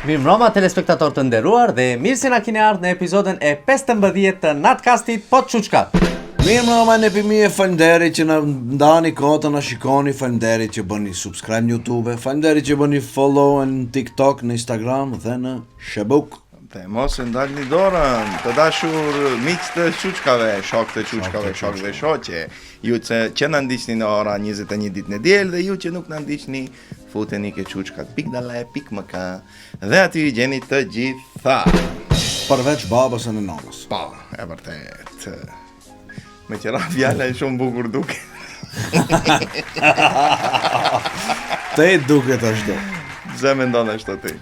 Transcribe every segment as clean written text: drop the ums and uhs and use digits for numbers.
Mirëmbrëma telespektator të nderuar dhe mirë se na keni ardhur në episodin e 15 të Natcastit Po Çuçkat. Mirëmbrëma në pimi, faleminderit që na ndani kohë të na shikoni, faleminderit që bëni subscribe në YouTube, faleminderit që bëni follow në TikTok, në Instagram dhe në Facebook. Dhe mos e ndalni dorën, të dashur miq të Çuçkave, shok të Çuçkave, shok dhe shoqe. Ju që na ndiqni në ora 21 ditën e diel dhe ju që nuk na ndiqni, futeni ke çuçkat.dalaj.mk dhe aty i gjeni të gjitha. Përveç babës e nënës. Po, e vërtet. Me qëra fjala e shumë bukur duke. Te duket ashtu. Pse mendon ashtu ti?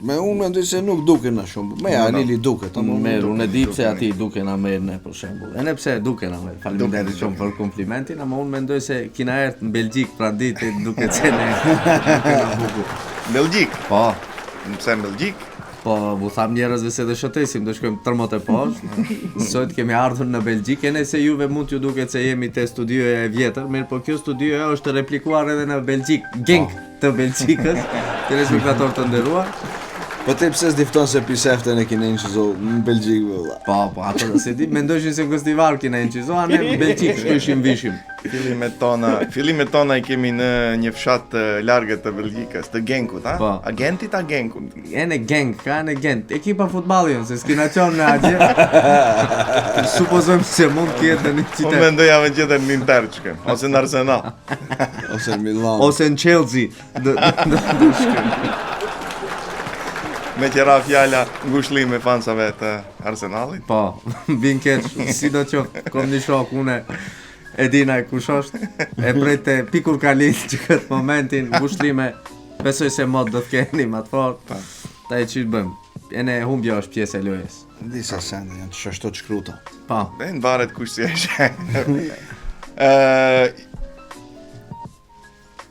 Me unë mendoj se nuk duken na shumë. Me Anili duket, ama Unë e di pse ati duke na merr ne për shembull. E ne pse duke na merr. Faleminderit shumë për komplimentin, ama unë mendoj se kina erdhë në Belgjik pra ditë duket se ne. Belgjik. Po, Pse në Belgjik? po u tham njerëzve se do shëtesim, do shkojmë tërmot e poshtë. Sot kemi ardhur në Belgjik, e ne se juve mund t'ju duket se jemi te studioja e vjetër, mirë po kjo studioja është replikuar edhe në Belgjik, Genk të Belgjikës, telespektator të nderuar. po ti pse s'difton se piseften e kine inqizo në Belgjik vëlla. Po, ato se ti mendojshin se festival kina incizoa, ne në Belgjik shkojshim vishim. Fillimet tona I kemi në një fshat të largët të Belgjikës, të Genkut, ha? Po. Agentit a Genkut? E në Genk, ka në Gent, ekipa futballi jonë, se s'kina qonë në atje. Supozojmë se mund t'jetë në një Unë qytet. mendoja me gjithë në Inter që kemë, ose në Arsenal. Ose në Milan. Ose në Chelsea. Do shkojmë. Me qëra fjala ngushëllim me fansave të Arsenalit. Po, bin keq, si do qoftë, kom një shok, une e dina e kush është, e prejte pikur kalit që këtë momentin, ngushëllime, besoj se mod do t'keni më të fort, ta e që bëjmë, e ne humbja është pjesë e lojës. Disa sende janë të shashto të shkruta. Po, Dhe në varet kush si eshe.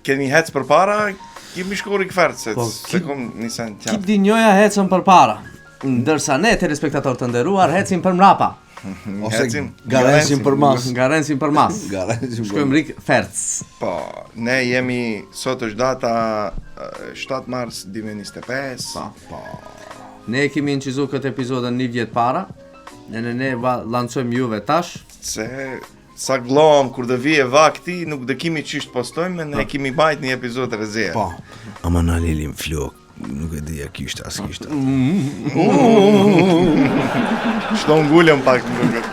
Keni hec për para, kemi shkuri këfert, se kom nisen kip di njoja hecën për para, ndërsa ne, telespektator të nderuar, hecim për mrapa, Ose Hecim, garensim për mas. ngarensim për mas, Garensim për shkojmë rik ferc. Po, ne jemi, sot është data 7 mars 2025. Po. Ne kemi incizu këtë epizodën një vjet para, ne lancojmë juve tash, Se sa glom kur do vije vakti, nuk do kemi çish të postojmë, ne kemi bajt një epizod rrezie. Po. Ama na lilim flok, nuk e di a kishte as kishte. Shto ngulëm pak më duket.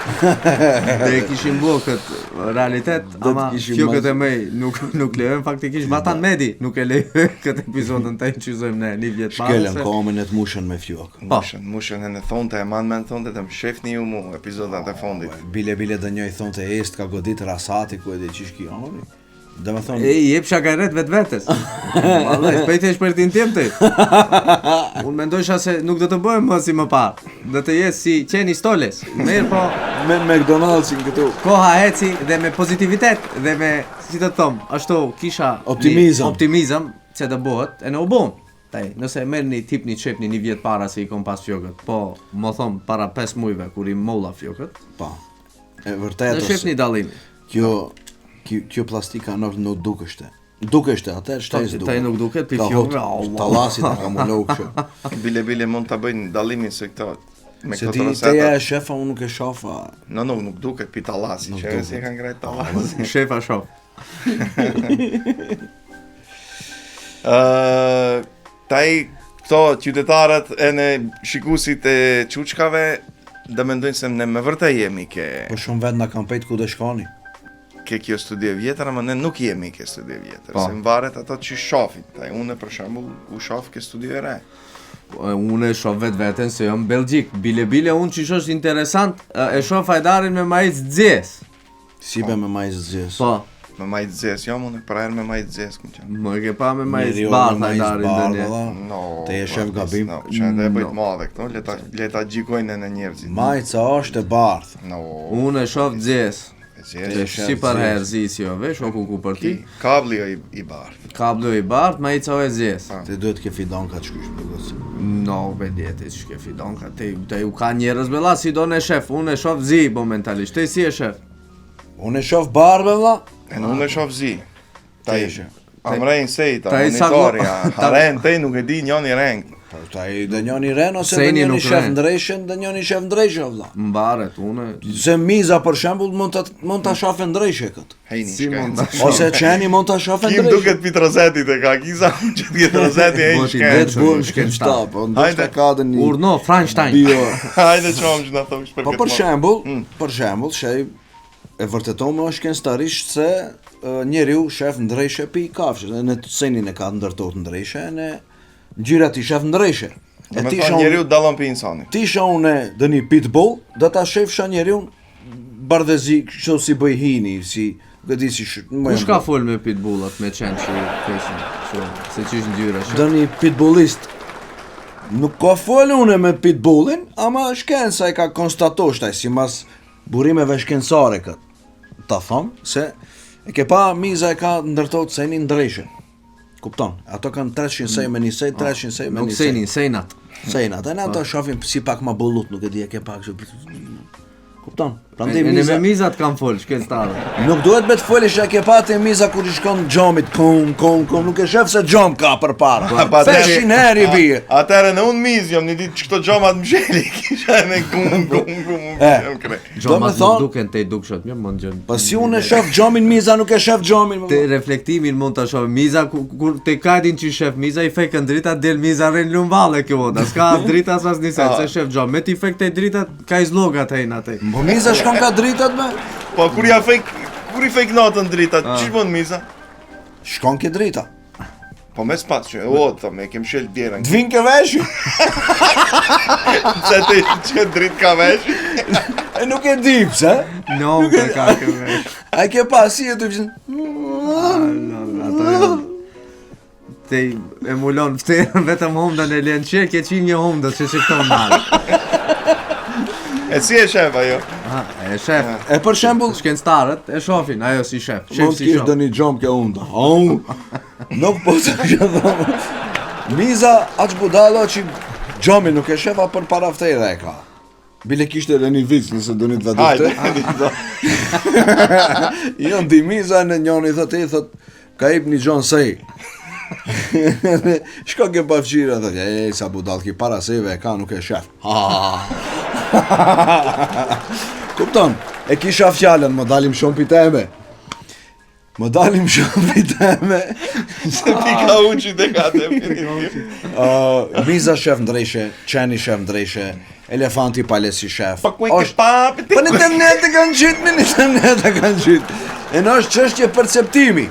dhe kishim bërë këtë realitet, ama t'kishim fjokët e mëj nuk lejojnë, faktikisht Vatan Medi nuk e lejojnë këtë epizodën të inqizojmë ne një vjet para. Shkelëm komën e të mushën me fjok. Mushën e në thonte, e man me në thonte të më shefni ju mu epizodat e fondit. Bile da njoj thonë të est ka godit rasati ku edhe qish ki oni. Dhe me E thonë, i jep shakaret vetvetes. Vallai, s'pejtë e shpertin tim ti. Unë mendojsha se nuk do të bëhem më si më parë. Do të jes si qeni stoles. Mirë po, me McDonald'sin këtu. koha eci dhe me pozitivitet dhe me, si të thomë, ashtu kisha optimizëm që të bëhet, e në u bon. Taj, nëse merr një tip një qep një vjet para se I kom pas fjokët, po, më thomë, para 5 mujve kur I molla fjokët, Pa. E vërtet dhe shef një dallimi. Kjo plastika nuk dukeshte. Dukeshte, atëherë shtesë duke. Taj nuk duket pi Ka fjokëve. hot tallasit ka mulo kështu. Bile mund ta bëjnë dallimin se këto me Se këto ti roseta. teja e shefa unë nuk e shofa. Nuk duket pi tallasi, që duket. si e kanë ngrejt tallasi. Shefa shof. Taj këto qytetarët e në shikusit e Çuçkave dhe mendojnë se ne me vërtet jemi Po shumë vetë na kanë pejt ku do shkoni. ke kjo studie vjetër, ama ne nuk jemi ke studie vjetër, Po. se mvaret ato që shofin. Taj unë për shembull u shof ke studie e re. Unë e shoh veten se jam Belgjik. Bile unë që është interesant, e shoh Hajdarin me majic dzes. Si be me majzë zjes. Po, Me majt zes, jo unë për herë me majt zes kom qenë. më ke pa me majic Njeri bardh me majzë Hajdarin bardh, ndonjë. valla. No. Te e shef gabim. No, që edhe e bëjt No. madhe këto, le ta gjikojnë në njerëzit. Majca është e bardh. No. Unë e shoh dzes. Te Zes. Si për herë zisi jo vesh, o ku për ti. Kabli jo I bardh. Kablu I bardh, majica o e zjes. Te duhet ke fidonka të shkush për gësë. No, vedjeti që ke fidonka. Te u ka njerëz bella si do në shef. Unë e shoh zi momentalisht. Te si e shef? Unë e shof bardh, valla. E në unë e shof zi. Ta ishe. Amrejnë sejta, ta i monitorja, haren te nuk e di njoni reng. Ta i dhe njoni ren ose Seni dhe njoni nuk shef ren. ndreshen dhe njoni shef ndreshe vlla. Mbaret, une... Se miza për shembull mund ta shafe ndreshe këtë. Hejni Si mund shkajnë. ta Ose qeni mund ta shafe Kim ndreshe. duket pit rozetit e ka kiza, që t'ket rozeti hejni Moti shkajnë. vetë. Bun shken shta, po ndoshta Hajde. ka dhe një Urno, Frankenstein. bio. Hajde qomë që na thosh për Po këtë për shembull, shej e vërteton më shkenstarisht se njeriu shef ndreshe pi kafshës, në senin e ka ndërtuar ndreshe, në ngjyrat i shef ndreshe. Do me thonë njeriu dallon për insani. Ti isha unë dhe një pitbull, do ta shefsha njeriu bardhezi, kështu si bëj hini, si gëdi si Kush ka fol me pitbullat me qenë që peshin, se që ishtë ngjyra, Dhe një pitbullist nuk ka folë une me pitbullin, ama shkenca e ka konstatoshtaj, si mas burimeve shkencare këtë. Ta thomë, se e ke pa miza e ka ndërtot senin ndreshen. Kupton? Ato kanë 300 sej me një sej, 300 sej me nuk një sej. senin, sejnat. Sejnat, e në ato shofim si pak ma bullut, nuk e di e ke pak që... Kupton? E Prandaj ne miza... me mizat kam fol, shkencëtarë. Nuk duhet me të folish e ke pati miza kur i shkon gjomit, kom, nuk e shef se gjom ka për para. Pa, Feshin heri bie. Atëre në unë miz jom një ditë që këto gjomat më sheli, kisha e me kum, kre. Do me Gjomat nuk thonë, duken te i dukshot, mirë mund gjën. pa si unë e shef gjomin miza, nuk e shef gjomin. Te reflektimin mund ta shoh miza kur te kajtin që shef miza i fekën drita del miza rën lumballe kjo voda. S'ka drita as nisën se shef gjom. Me ti fek te drita ka izlogat hein atë. Po miza shkon ka dritat me? Po kur i fek natën dritat, ç'ish bën miza? Shkon ke drita. Po me spas që, o, thëmë, e kem shel bjerën. Dvin ke vesh? Se te që dritë ka vesh. E nuk e di pse. No, për ka këve. A ke pa si e të pëshin? Ato janë... Te emulon fterën vetëm humdën e len qe, ke qi një humdës që shikton malë. E si e shef ajo? E shef. E për shembull, Shkencëtarët e shohin, ajo si shef. Shef mund si kish shoh. do një gjom ke unda. Nuk po të shëdhëm. Miza aq budala që gjomi nuk e shefa për para ftera e ka. Bile kishte edhe një vic nëse do një të Hajde, vadute. Jo ndi miza në njoni thot, ka ip një gjon sej. Shko ke pafqira, thot, sa budal ki para sejve e ka nuk e shef. Kupton, e kisha fjallën, më dalim shumë piteme. Më dalim shumë piteme. se pika uqit e ka definitiv. Miza shef ndreshe, qeni shef ndreshe, elefanti palesi shef. Pa kuj ke papi Po në internet e kanë qitë, në internet e kanë qitë. E në është çështje perceptimi.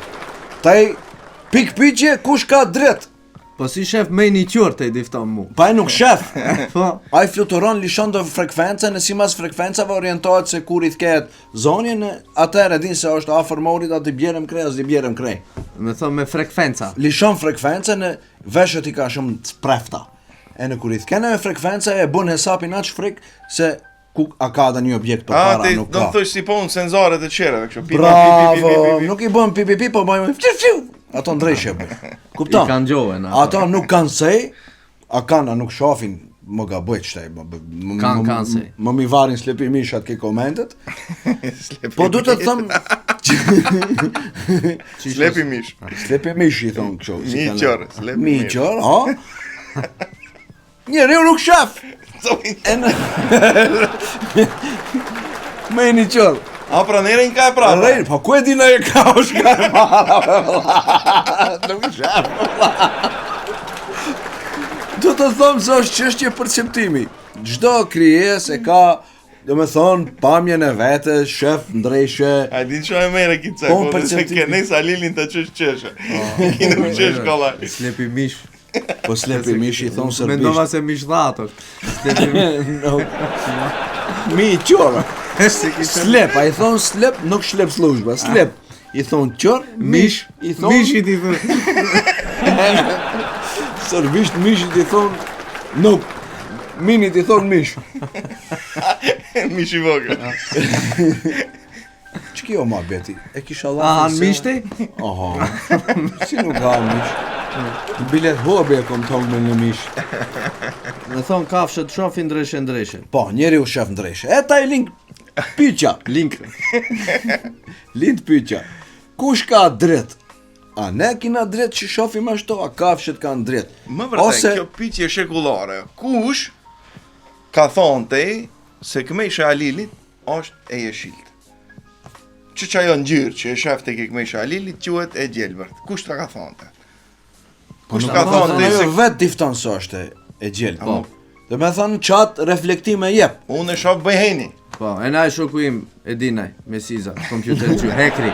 Taj pikpyqje kush ka drejt. Po si shef me një qërë te i difton mu. Pa e nuk shef. Po, Ai fluturon, lishon do frekuencën, e si mas frekuencave orientohet se kur i thket zonjën, atëherë din se është afër morit, atë i bjerëm krej, as i bjerëm krej. me thonë me frekvenca. Lishon frekuencën, e veshët i ka shumë të sprefta. E në kur i thkene me frekuenca e bën hesapin aq frek se ku a ka dhe një objekt për para, Ti nuk do ka. të thosh si po unë senzoret e qereve, kështu. Pi, pi, pi, pi, Bravo, pi, pi, pi. nuk i bën pipipi, po bëjmë fiu fiu. Ato ndreshje bën. Kupton? I kanë gjohen ato. Ato nuk kanë sej, a kanë, a nuk shofin, më gaboj qëtaj. Kanë sej. Më mi varin slepimishat ke komentet. Po du të thëm, Slepi mish. slepimish i thonë kështu. si Mi kanë- qërë, slepi Mi mish. qërë, ha? Njeri nuk shaf. E në... Me një qërë. A pra nere ka e prapa. Rejnë, po ku e di në e ka u shka mara, nuk shaf. Do të thomë se është çështje perceptimi. Çdo krijes e ka, do me thonë, pamjen e vete, shef, ndreshe. A di që e mere ki të Po, cekë, se perceptivi. ke nejsa lilin të qesh qeshe. Ki nuk qesh kollaj. Slepi mish. Po slepi mish i thonë Mendova sërbisht. se mish dhato. Slepi mish. Mi i qora. Si ki Slep, a i thonë slep, nuk shlep slujshba. Slep, i thonë qor, mish, i thonë... Mishit i thonë. Sërbisht mishit i thonë, nuk, minit i thonë mish. Mish i vogël. Që kjo ma beti? E kisha A lanë han mishti? Aha, si nuk ha mish. Bilet hobe e kom thonë me në mish. Me thonë kafshët shofin ndreshe. Po, njeri u shef ndreshe. E ta i link pyqa. Link. Lind pyqa. Kush ka drejt? a ne kina drejt që shofim ashtu, a kafshët kanë drejt. Më vërtet, kjo pyetje shekullore. Kush ka thonë te se këmesha e Alilit është e jeshilt? Që ajo ngjyrë që e shef tek këmesha e Alilit quhet e gjelbërt. Kush ta ka thonë te? Kush ka thonë te se vetë difton se është e gjelbërt. Dhe me thonë qatë reflektime jep. unë e shoh bëjheni. Po, e na shoku im e dinaj me Siza, kompjuter që hekri.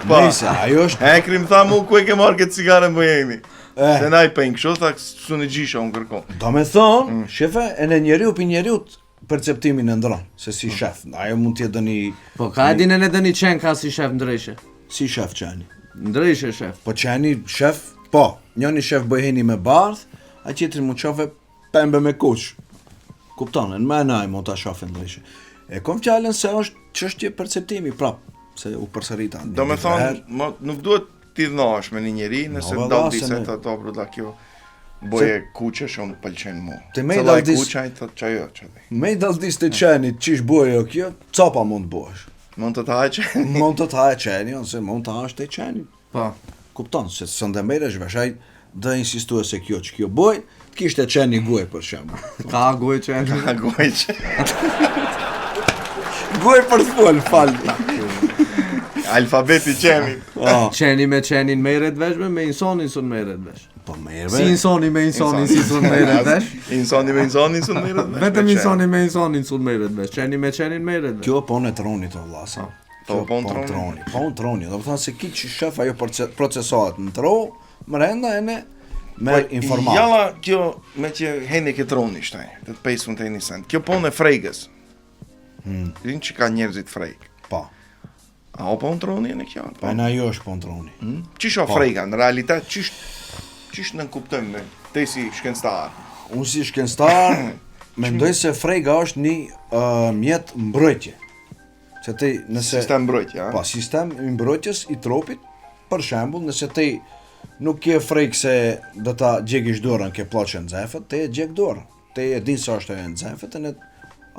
Nëse, ajo është... Hekri më tha mu ku e ke marrë këtë cigare bëjheni. Se na i pen kështu, tha su në gjisha unë kërkon. Do me thonë, shefe, e në njeriu për njeriut perceptimin e ndronë, se si shef. Ajo mund t'jetë dëni... Po, ka e din e ne dëni qenë ka si shef ndryshe. Si shef qeni? Ndryshe shef. Po qeni shef, po, njoni shef bëjheni me bardh, a qitri mund qofe pembe me kuq. Kuptonë, në menaj mund t'a shofe ndryshe. E kom fjallën se është çështje perceptimi, prap, se u përsërita. Do me thonë, nuk duhet t'i dhash me një njeri, nëse No, dal valla, disa se të dobro la kjo boje kuqe shumë pëlqen mu. Te me i Cëllaj daldis- kuqaj, thot qajo qëllaj. Me i daldis të qenit, qish boje o kjo, copa mund bosh. Mund të të haqe? Mund të t'haje qeni, ose mund të hash të qeni. Po. Kupton, se së ndemejrë veshaj dhe insistue se kjo që kjo boj, kishte qeni guaj për shemë. Ka goj qenë. A gojqe. Guaj për t'fol, falë. Alfabeti qenit. Qeni me qenin mejret vesh, me insonin sun mejret vesh. Po merve. Si insoni me insonin si sun mejret vesh. Insoni me insoni sun mejret vesh. Vetëm insoni me insonin sun mejret vesh. Qeni me qenin mejret vesh. Kjo po në tronit o vlasa. Po, po në troni. Po në troni. Do të thonë se ki që shef ajo procesohet në tro, mrenda e ne merë informatë. Jalla kjo me që heni ke troni shtaj, të të pejsun të një send. Kjo po në frejgës. Din që ka njerëzit frejg. Po. A o po në troni e në kjo? Po në ajo është po në troni. Qish o frejga, në realitet, qish në kuptojmë me, te si shkencëtar? Unë si shkencëtar, mendoj se frejga është një mjet mbrojtje. Se te nëse... Sistem mbrojtje, a? Po, sistem i mbrojtjes i tropit, për shembull, nëse te nuk ke frejk se do ta gjegish dorën ke ploqe nxefët, te e gjek dorën. Te e din sa është e nxefët, e ne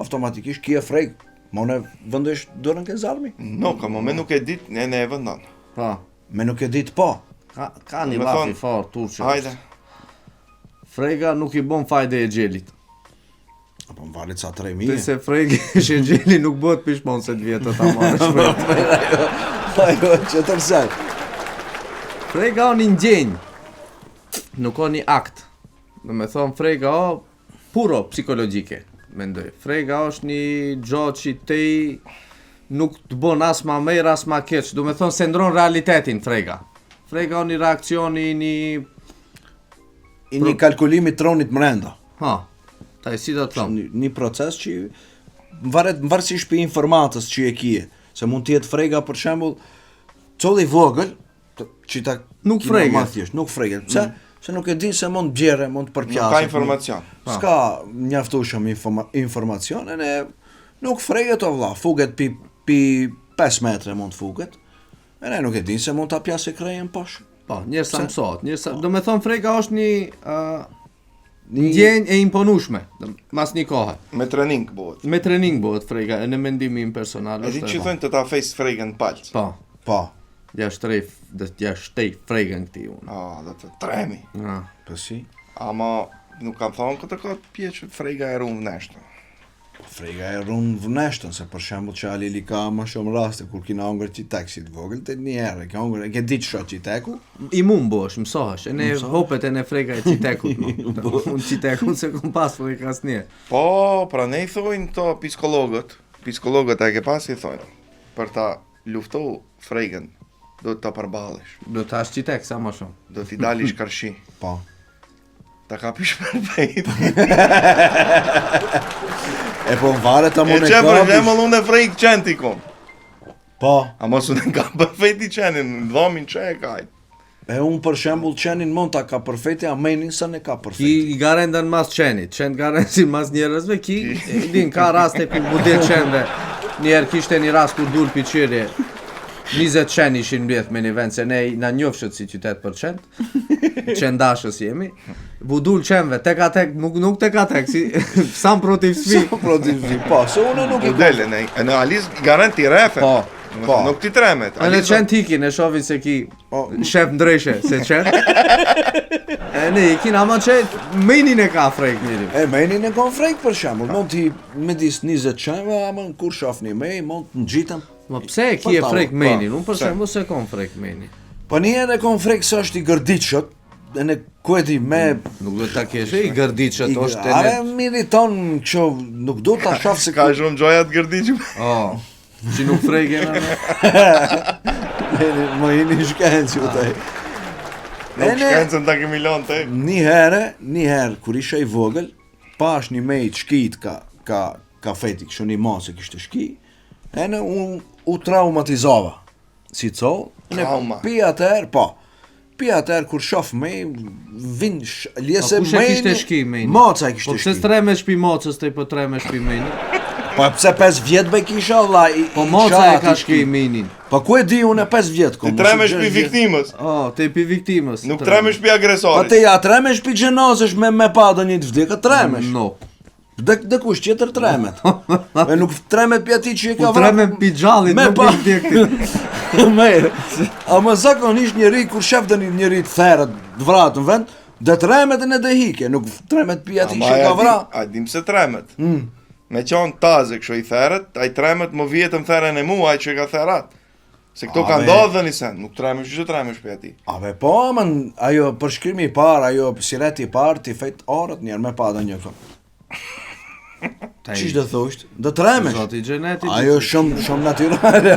automatikisht ke frejk, ma ne vëndesh dorën ke zarmi. No, ka me nuk e dit, ne e vëndan. Po. Me nuk e dit po. Ka një Me lafi thonë, fort, turqë. Hajde. Frega nuk i bon fajde e gjelit. Apo më valit sa 3.000. Dhe se fregi që gjeli nuk bëhet pishmon se të vjetë ta marrë shpejt. Ajo që tërsej. Frega o një ndjenjë, nuk o një akt. Dhe me thonë frega o puro psikologjike, mendoj. Frega është një gjotë që te nuk të bon as ma merë, as ma keq. Du me thonë se ndron realitetin frega. Frega o një reakcioni, Një kalkulimi tronit mrenda. ha, ta i si do të thonë. Një proces që varësisht për informatës që e kije. Se mund t'jetë frega, për shembull, colli vogël, që ta Nuk kina freget. ma thjesht, nuk freget. Pse? Se nuk e din se mund bjerë, mund të përpjasë. Nuk ka informacion. S'ka mjaftueshëm informacion, e ne nuk freget o vlla, fuget pi 5 metre mund fuget. E ne nuk e din se mund ta pjasë krejën poshtë. Po, njerë sa mësot, do me thonë frega është një ndjenjë e imponushme, mas një kohë. Me trening bëhet. Me trening bëhet frega, në mendimin personal. E di që thënë të ta fejs fregën palc. Po, Po, ja shtrej fregën këti unë. Do të tremi. po si? Ama nuk kam thonë këtë këtë pje që frega e rumë neshtë. Frega e runë vëneshtën, se për shembull që Alili ka më shumë raste kur kina hongër qitek si të vogël, të një herë, ke hongër, e ke ditë shot qiteku, I mund bësh, mësohesh, e ne hopet e ne frega e qitekut, unë qitekut se kom pas po i kas një. Po, pra ne i thojnë to psikologët e ke pas i thojnë, për ta luftu fregën, do të ta përbalesh, Do të hash qitek sa më shumë. do t'i dalish karshi, po. ta kapish për fejt. E po varet ta E mund e që për kapish. shembull unë e frejk qenti kom, Po, a mos unë e kam për fejt i qenin, në dhomin që e kaj. e unë për shembull qenin mund ta ka përfejti, a menin sa ne ka Ki përfejti. i garendan mas qenit, qenë garendan mas njerëzve, e din ka raste ku budel qenve. Njerë kishte një rast kur dur piqirje, 20 qen ishin mbjeth me një vend, se ne na njofshët si qytet për qent, qendashës jemi. Budul qenve, tek a tek, nuk tek a tek, si sam protiv sfi. Po, se unë nuk i Modele, në analiz garanti refe. Po, Po. Nuk ti tremet. E në qenë tikin, e shofi se ki shef ndryshe, se qenë. E në ikin, ama që menin e ka frejk njëri. E menin e kon frejk për shembull, mund t'i me dis 20 qenve, ama kur shofni me, mund të ngjiten. Ma pse e ki e frejk menin, unë për pse? shembull se kon frejk menin. Po njëherë e kon frejk se është i gërditshët, e në ku e di me Nuk do ta kesh i gërditshët, është e Are ne... miriton kështu, nuk do ta shoh se Ka shumë gjoja të gërdiqëm. Oh, që nuk frejk e në... më jeni shkencë u taj. Nuk shkencën ta kemi lënë te. Njëherë, kur isha i vogël, pash një mejt shkit ka feti, kështu një masë kishte shki, e në u traumatizova. Si co? Trauma. Pi atëherë kur shof me, vin, liese Kush e kishte shki meni? Maca e Po kishte pse shki. tre me shpi mocës, te po tre me shpi menin? Po pse 5 vjet be kisha valla. Po moca e ka shki menin. Po ku e di unë 5 vjet kom. Ti tre me shpi viktimës. Oh, te pi viktimës. Nuk tre me shpi Po agresorit. te ja tremesh pi gjenazësh me pa do një të vdekë, tremesh. No. Dhe kush tjetër tremet. E nuk tremet pi ati që e ka Po tre me pi gjallit, Me nuk pa- pi vdektit. Merë. Ama zakonisht njeri kur shef dhe njeri të therët, të vratë në vend, dhe tremet e në dhe hike, nuk tremet pi ati që e ka vra. A dim se tremet. Me qonë taze kësho i theret, a i tremet më vjetëm theren e mu, a i që ka therat. Se këto ka Ave. ndodhë dhe një sen, nuk tremesh që tremesh për ati. Abe po, man, ajo përshkrimi i parë, ajo sireti i parë, ti fejt orët njerë me pa dhe një këmë. Qish dhe thosht? Dhe tremesh. Zoti Gjeneti. Ajo shumë natyrale,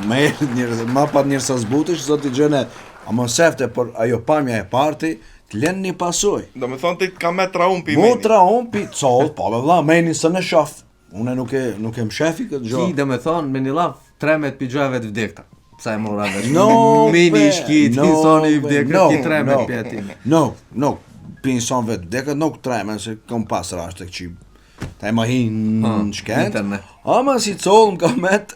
me njërë, ma pat njërë sa zbutish, zoti Gjenet. Ama sefte, për ajo pamja e parti, të len një pasoj. Do me thonë ti ka me traum pi meni. Motra unë pi coll, po be vlla, menin së në shof. Une nuk e mshefi këtë Ki gjo. dhe me thonë, me një laf, tremet pi gjave të vdekta. Psa e mora vesh. No, Mini be, shkit, no, insoni i be, vdekët, no, ki tremet no. pi ati. No, pi inson vetë vdekët, nuk tremen, se kom pas rasht të këqib. Ta e ma hi në shkend. internet. Ama si coll më ka met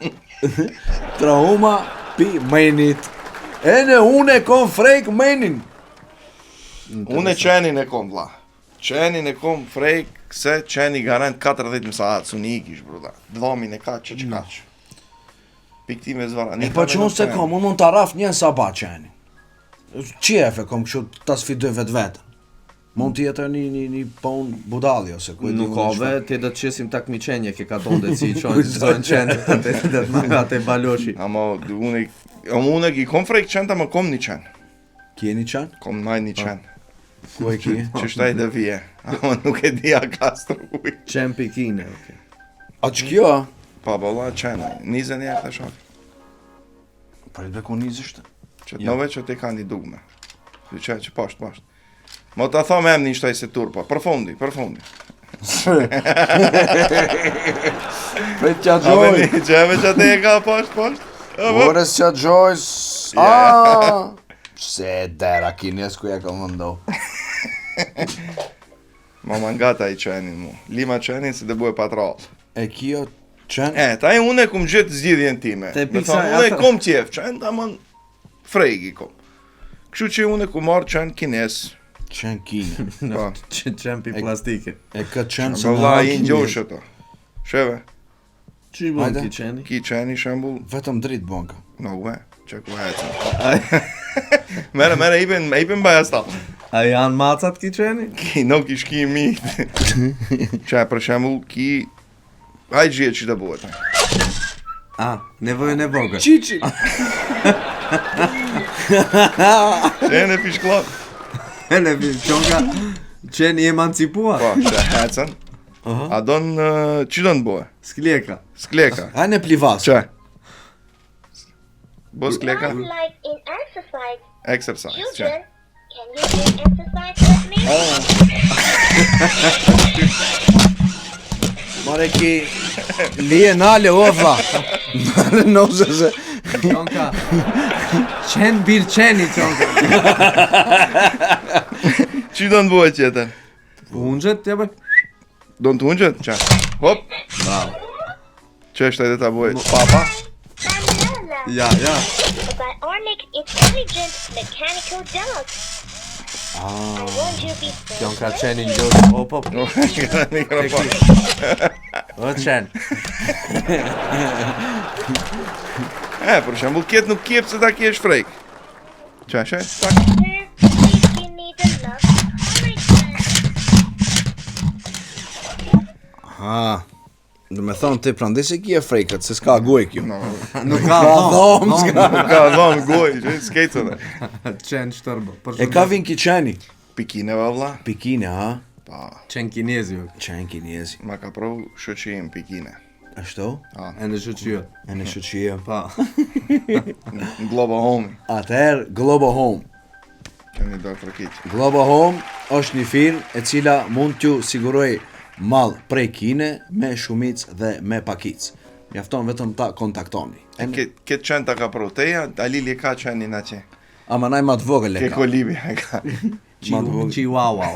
trauma pi menit. E në une kom frejk menin. Unë e qenin e kom, vla. Qenin e kom frejk, se qeni garant 40 mësaat, su një ikish, bruda. Dhomin e ka që kaq. Pikti me zvara. E po që unë se kom, unë mund të raf një sabat qeni. Qefe kom kështu ta sfidoj vetë vetën. Mund tjetër një pon budalli ose ku e di Nuk unë ove, çfarë. ti do të qesim tak mi qenje, ke ka tonë dhe si i qonë, zonë qenë, dhe të maga të baloshi. Ama unë i kom frejk qenta, më kom një qen. Kjeni qan? Kom maj një qen. Ku e ki? Që shtaj dhe vje. Ama nuk e di a ka struj. Qenë pikine, okej. A që kjo? Pa, bolla qena. Nizën e të shok. Për e ku nizështë? Që të nove që ti ka një dugme. Që poshtë. Mo të thom em një shtaj se turpa. Përfundi. Për tja A gjoj. veni qeve që ti e ka poshtë. Ores tja gjoj. Ja. Se dera kines ku ja ka mëndo. Ma mangata i qenin mu. Lima qenin se dhe bue patrol. E kjo qen? Ta e unë e kum gjithë zgjidhjen time. Te Me piksa thonë, unë e ata- kom qef qen, ta mën frejgi kom. Kështu që unë e kum marrë qen kines. Qen kine. Po. Qenë pi plastike. E këtë qen se Se në valla ha i kines. ngjosh ato. Sheve, Që i bën Hajde. ki qeni? ki qeni shembull, Vetëm dritë bonka. no we, që ku hecën. Mere, ipen baja stall. A janë macat ki qeni? Ki nuk ish ki mi. Që për shembull ki haj gjithë që të buhet. A, nevojën e vogël. Qiqi! Qenë e pishklok. Hele, qonka, qeni emancipuar. Po, që hecën. A don, që do në buhe? Skleka. Skleka. Hajnë e plivas. Që? Bo skleka? Sounds like in exercise. Exercise, që? Children, can you do exercise with me? Mare ki... Lije nale ova. Nale nose se... Qonka, qenë bir qeni, qonka. Që do në buhe qëtër? Unxhet, ja bëj. Do në të unqët? Që? Hop! Që është edhe ta buhe? Papa? Mandela, Ja. a bionic, intelligent, mechanical dog. I want you to be so Qonka friendly. qeni njës. O, po, Mikrofon. o qenë. Për shembull, ket nuk jep se ta kesh frejk. Çfarë? Sir, please give me the love encouragement. Ha. Do me thonë ti prandaj se ki e frejkët, se s'ka goj kjo. Nuk ka dhomë, s'ka. Ka dhon goj, skejtë. Qenë shtërbo. E ka vin ki qeni? Pikine valla. Pikine, ha? Pa, Qenë kinezi jo. Qenë kinezi. ma ka prov shoqim pikine. Ashtu? E në shëqyë. E në shëqia. Pa. Në Global Home. Atëherë, Global Home. Kemi Dr. Kit. Global Home është një firmë e cila mund t'ju siguroj mall prej Kine me shumic dhe me pakic. Mjafton vetëm ta kontaktoni. Këtë qenë ta ka prov teja, Alili ka qenin atje. Ama naj ma të vogël e Ke ka. kolibi e ka. Ma të vogël. Chihuahua.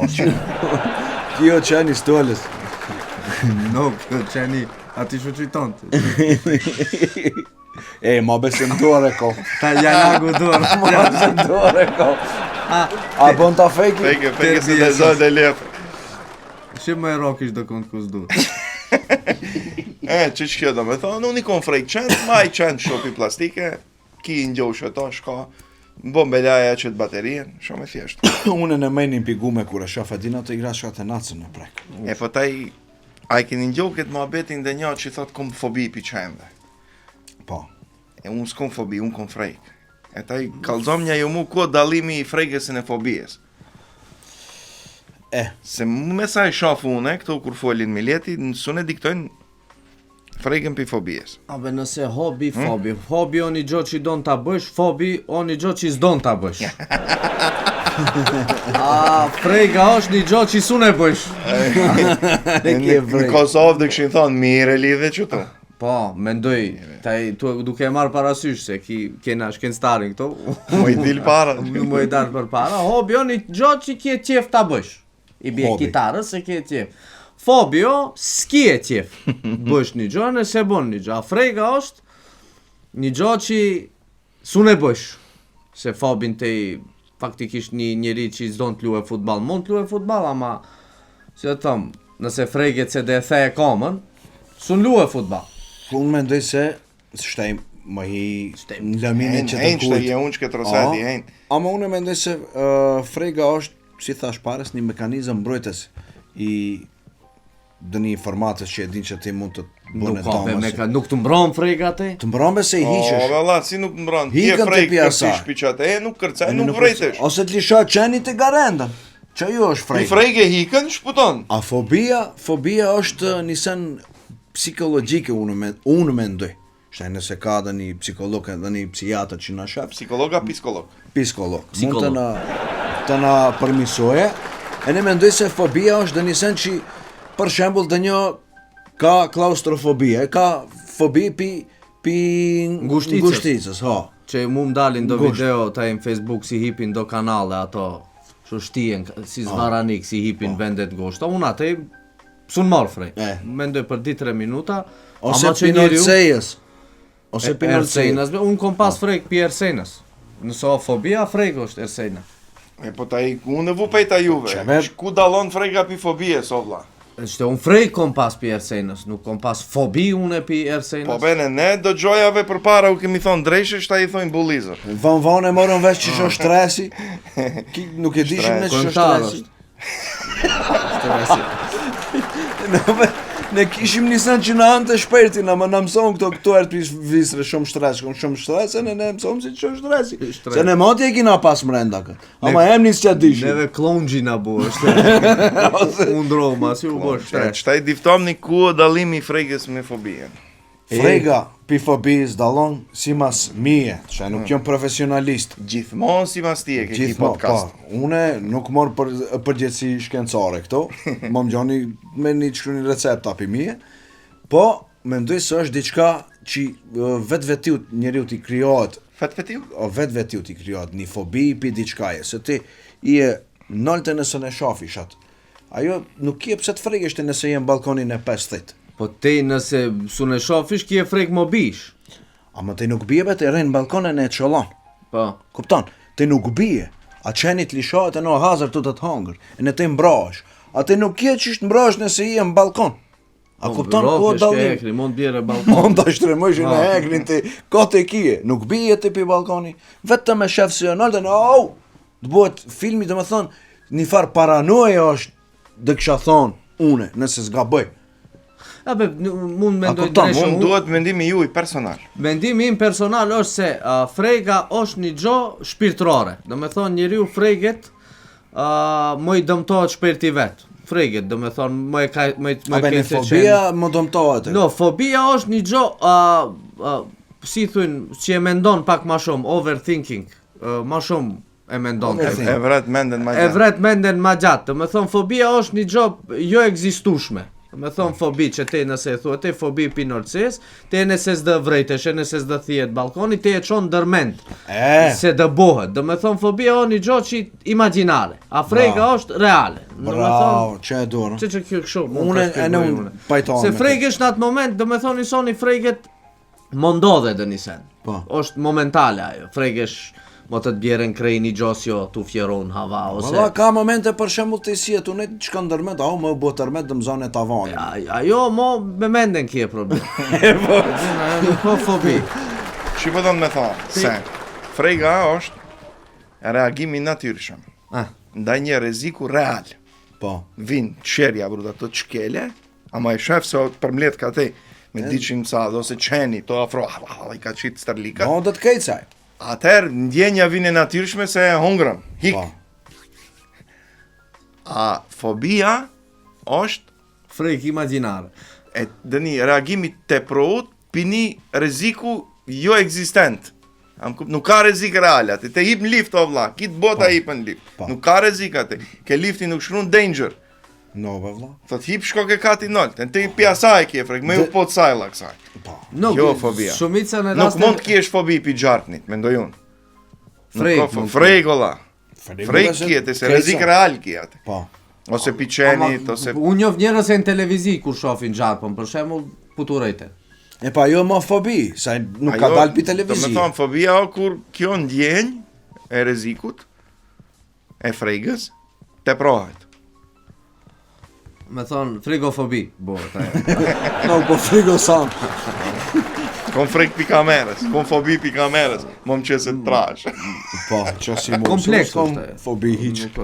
Kjo qeni stolës. Nuk, qeni ati shëqyton. E, ma besëm dore ko. Ta jalagu dorë. Ma besëm dore ko. A bon ta fejki? Feke se dhe zot e lepë. Shqip më e rokish do kënd kus du. Që kjo do me thonë, unë i kon frejk qenë, ma i qenë shopi plastike, ki i njohë shëto, shka, bombelaja që të baterien, shumë e thjeshtë. Unë në mejnin pigume kur e shofa dina të igra shka të nacën në prek. E po taj, a i keni njohë këtë muhabetin dhe një që i thotë kom fobi pi qenëve. Po. E unë s'kom fobi, unë kom frejk. E taj, kalzom një jo mu ko dalimi i frejkës e fobijes. Se me sa i shafu une, këto kur folin Mileti, nësune diktojnë frejkën pi fobijes. Abe nëse hobi, fobi. Hobi o një gjo që i don t'a bësh, fobi o një gjo që i s'don t'a bësh. A frejka është një gjo që i s'une bësh. Në Kosovë dhe këshin thonë, mire lidhe që tu. Po, mendoj, duke e marrë parasysh se kena shkenstarin këto. Mo i dil para. Mo i darë për para. Hobi o një gjo që ki e qef t'a bësh. I bje kitarës se ki e qef. Fobio, s'ki e qef. Bësh një gjo, nëse bon një gjo. A frejka është një gjo që s'une bësh. Se fobin te faktikisht një njeri që i s'don t'luhe futbal. Mund t'luhe futbal, ama si të thëmë, nëse frejket se dhe e the e kamën, s'un luhe futbal. Unë mendoj se shtaj më hi në lëminin që të Ejnë kujt. që unë që këtë rosati, ejnë. Ama unë mendoj se frega është, si thash pares, një mekanizëm mbrojtës i dë një informatës që e din që ti mund të bënë damës. Nuk të mbron frega te? Të mbron se i hiqesh. O, valla, si nuk mbron, ti e Hikën të frejk pjasa. kërcish piqate, e nuk kërcaj, nuk vrejtesh. Ose të lisha qeni të garendën. Që ju është Ti frega. frejk e hikën, shputon. A fobia është njësen psikologjike unë mendoj. Shtaj nëse ka dhe një psikolog dhe një psikiatër që na shef. Psikologa, psikolog. Psikolog. Mund të na përmisoje. E ne mendoj se fobia është dhe njësen që për shembull dhe një ka klaustrofobia, ka fobi pi ngushticës, ha. Që mu m'dalin do video ta në Facebook si hipin do kanale ato shtien si zvaranik si hipin vendet ngushta. Unë atë s'un marr frej. Mendoj për 2-3 minuta. Ose pinolcejës. Ose pinolcejës. Unë kom pas frejk pi ersenës. Nëso fobia frejk është ersena. E po taj, unë e vu pejta juve. Ku dalon frejka pi fobije, so vla? Qëte unë frejk kom pas pi ersenës, nuk kom pas fobi unë pi ersenës. Po bene, ne do gjojave për para u kemi thonë drejshë, shta i thonë bulizër. Van e morën vesh që shë shtresi. Nuk e dishim ne që shë shtresi. Ne kishim nisan që në anë të shpertin, ama në mëson këto ertë për visre shumë shtres, e ne mëson si që shtresi. Se ne moti e kina pas mrenda këtë, ama em njës që dishim. Neve klonjë na bo, është undroma, si u bo shtres. Qëta i diftom një ku dalimi i frejkës me fobijen. Frega pi fobijës dalon si mas mije, që nuk jom profesionalist. Gjithmonë si mas ti e ke ki podcast. Une nuk morë përgjithsi shkencare këto, më më gjoni me një qëru një recept api mije, po mendoj se është diçka që vetë njeriu t'i krijohet. Vetë t'i krijohet një fobi pi diçkaje, se ti i e nëlte nëse në shafish atë. Ajo nuk je pse të fregesh të nëse je në balkonin e 50. Po te nëse su në shofish, ki e frek më bish. Ama te nuk bie të rejnë balkonën e qëllon. Po. Kupton, te nuk bie. A qenit lishohet e no hazër të të hangër. E në te mbrash. A te nuk je qështë mbrash nëse i e në balkon. A kupton ku dallim? Mund bjerë balkon. Mund ta shtremojsh në hekrin ti, ka te kije, nuk bie ti pi balkoni. Vetëm me shef si Ronaldo, au. Të bëhet filmi, domethënë, një farë paranoja është, dhe kisha thonë une, nëse s'gaboj. Mund mendoj drejt. Mund duhet mendimi juaj personal. Mendimi im personal është se frega është një gjë shpirtërore. Domethënë njeriu freget më i dëmtohet shpirti vet. Freget, domethënë më e fobia më dëmtohet. No, fobia është një gjë si thujnë, që e mendon pak më shumë, overthinking, më shumë e mendon. E vret menden më gjatë. E vret menden më gjatë. Domethënë fobia është një gjë jo ekzistueshme. Me thonë fobi që te nëse e thua, te fobi pinorces, te nëse s'dë vrejtesh, nëse s'dë thijet balkoni, te e qonë dërmend, se dë bohet. Dhe me thonë fobia o një gjotë që imaginare, a frega është reale. Bravo, që e dorë. Që kjo këshu, unë pajtonë. Se fregesh në atë moment, dhe me thonë njësoni freget mondodhe dhe njësen. është momentale ajo, fregesh mo të të bjerën krej një gjosjo të fjeron hava, ose... Ka momente për shembull të si tu ne çka ndërmet, au më u tërmet në zonë e tavanit. Ajo mo me menden kje problem. Po fobi. Çi po don me thonë, se frega është reagimi natyrshëm. Ndaj një rreziku real. Po. Vin çerja bruta të çkele, ama e shef se përmbledh ka te me diçim sa ose çeni to afro, ai ka çit sterlika. Po do të kejcaj. Atëherë ndjenja vjen e natyrshme se hungrëm, hik. A fobia është frek imagjinare. E dëni reagimi tepruar pini rreziku jo ekzistent. Nuk ka rrezik real atë. Te hip në lift o vlla, kit bota hipën lift. Nuk ka rrezik atë. Ke lifti nuk shkruan danger. No, valla. Thot hip shko ke kati nol. Te pi asaj ke frek, më u po tsajlla kësaj. Jo fobia. Shumica në nuk mund të kesh fobi pi gjartnit, mendoj unë. Fregolla. Freg kjetë, se rrezik real kjetë. Po. Ose pi qenit, ose... Unë njoh njerëz në televizi kur shohin gjarpën, për shembull puturejte. E pa jo më fobi, sa nuk ka dalë pi televizi. Do me thonë, fobia o kur kjo ndjenjë e rrezikut, e fregës, teprohet. Me thonë, frigofobi, No, po frigosan. Kon freg pi kamerës, kon fobi pi kamerës, më qese të trash. Po, që si mund. Kompleks është. Fobi hiq.